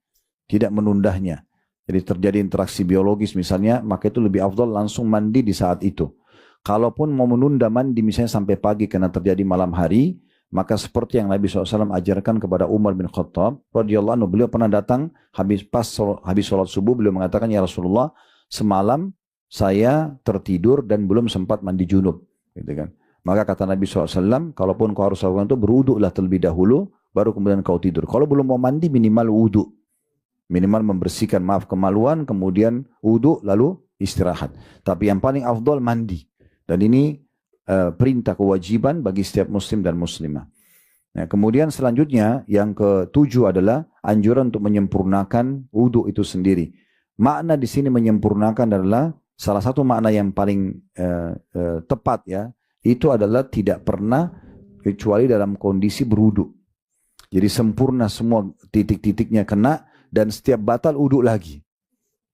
Tidak menundahnya. Jadi terjadi interaksi biologis misalnya, maka itu lebih afdal langsung mandi di saat itu. Kalaupun mau menunda mandi misalnya sampai pagi karena terjadi malam hari, maka seperti yang Nabi SAW ajarkan kepada Umar bin Khattab radhiyallahu anhu, beliau pernah datang habis sholat subuh, beliau mengatakan, ya Rasulullah, semalam saya tertidur dan belum sempat mandi junub, gitu kan. Maka kata Nabi SAW, kalaupun kau harus lakukan itu, berwuduklah terlebih dahulu, baru kemudian kau tidur. Kalau belum mau mandi, minimal wuduk. Minimal membersihkan, maaf, kemaluan, kemudian wuduk, lalu istirahat. Tapi yang paling afdal mandi. Dan ini perintah kewajiban bagi setiap muslim dan muslimah. Nah, kemudian selanjutnya, yang ketujuh adalah anjuran untuk menyempurnakan wuduk itu sendiri. Makna di sini menyempurnakan adalah salah satu makna yang paling tepat ya, itu adalah tidak pernah kecuali dalam kondisi berwuduk. Jadi sempurna semua titik-titiknya kena dan setiap batal wuduk lagi.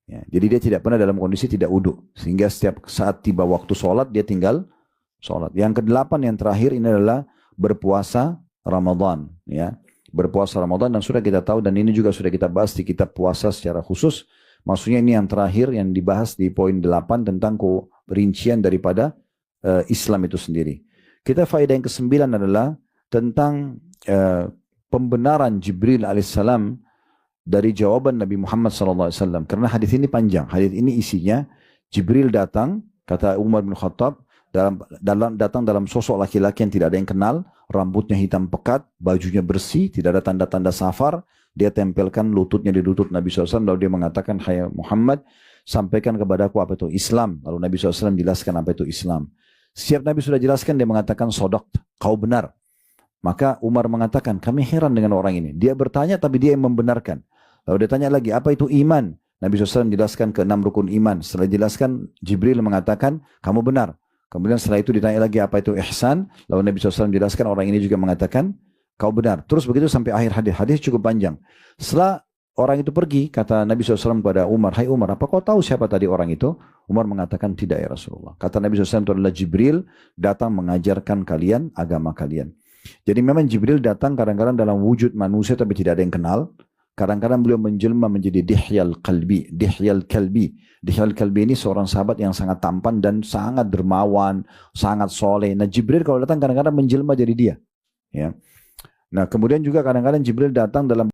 Ya, jadi dia tidak pernah dalam kondisi tidak wuduk. Sehingga setiap saat tiba waktu sholat dia tinggal sholat. Yang kedelapan yang terakhir ini adalah berpuasa Ramadan. Ya. Berpuasa Ramadan dan sudah kita tahu dan ini juga sudah kita bahas di kitab puasa secara khusus. Maksudnya ini yang terakhir yang dibahas di poin 8 tentang rincian daripada Islam itu sendiri. Kita faedah yang ke-9 adalah tentang pembenaran Jibril alaihissalam dari jawaban Nabi Muhammad SAW. Karena hadis ini panjang. Hadis ini isinya Jibril datang, kata Umar bin Khattab, datang dalam sosok laki-laki yang tidak ada yang kenal, rambutnya hitam pekat, bajunya bersih, tidak ada tanda-tanda safar. Dia tempelkan lututnya di lutut Nabi SAW, lalu dia mengatakan, hai Muhammad, sampaikan kepadaku apa itu Islam. Lalu Nabi SAW jelaskan apa itu Islam. Setiap Nabi sudah jelaskan, dia mengatakan, sodakt, kau benar. Maka Umar mengatakan, kami heran dengan orang ini. Dia bertanya, tapi dia yang membenarkan. Lalu dia tanya lagi, apa itu iman? Nabi SAW jelaskan ke 6 rukun iman. Setelah jelaskan, Jibril mengatakan, kamu benar. Kemudian setelah itu ditanya lagi, apa itu ihsan? Lalu Nabi SAW jelaskan, orang ini juga mengatakan, kau benar. Terus begitu sampai akhir hadis. Hadis cukup panjang. Setelah orang itu pergi, kata Nabi SAW kepada Umar, hai Umar, apa kau tahu siapa tadi orang itu? Umar mengatakan, tidak ya Rasulullah. Kata Nabi SAW, itu adalah Jibril datang mengajarkan kalian agama kalian. Jadi memang Jibril datang kadang-kadang dalam wujud manusia tapi tidak ada yang kenal. Kadang-kadang beliau menjelma menjadi Dihyal Kalbi. Dihyal Kalbi. Dihyal Kalbi ini seorang sahabat yang sangat tampan dan sangat dermawan, sangat soleh. Nah Jibril kalau datang kadang-kadang menjelma jadi dia. Ya. Nah kemudian juga kadang-kadang Jibril datang dalam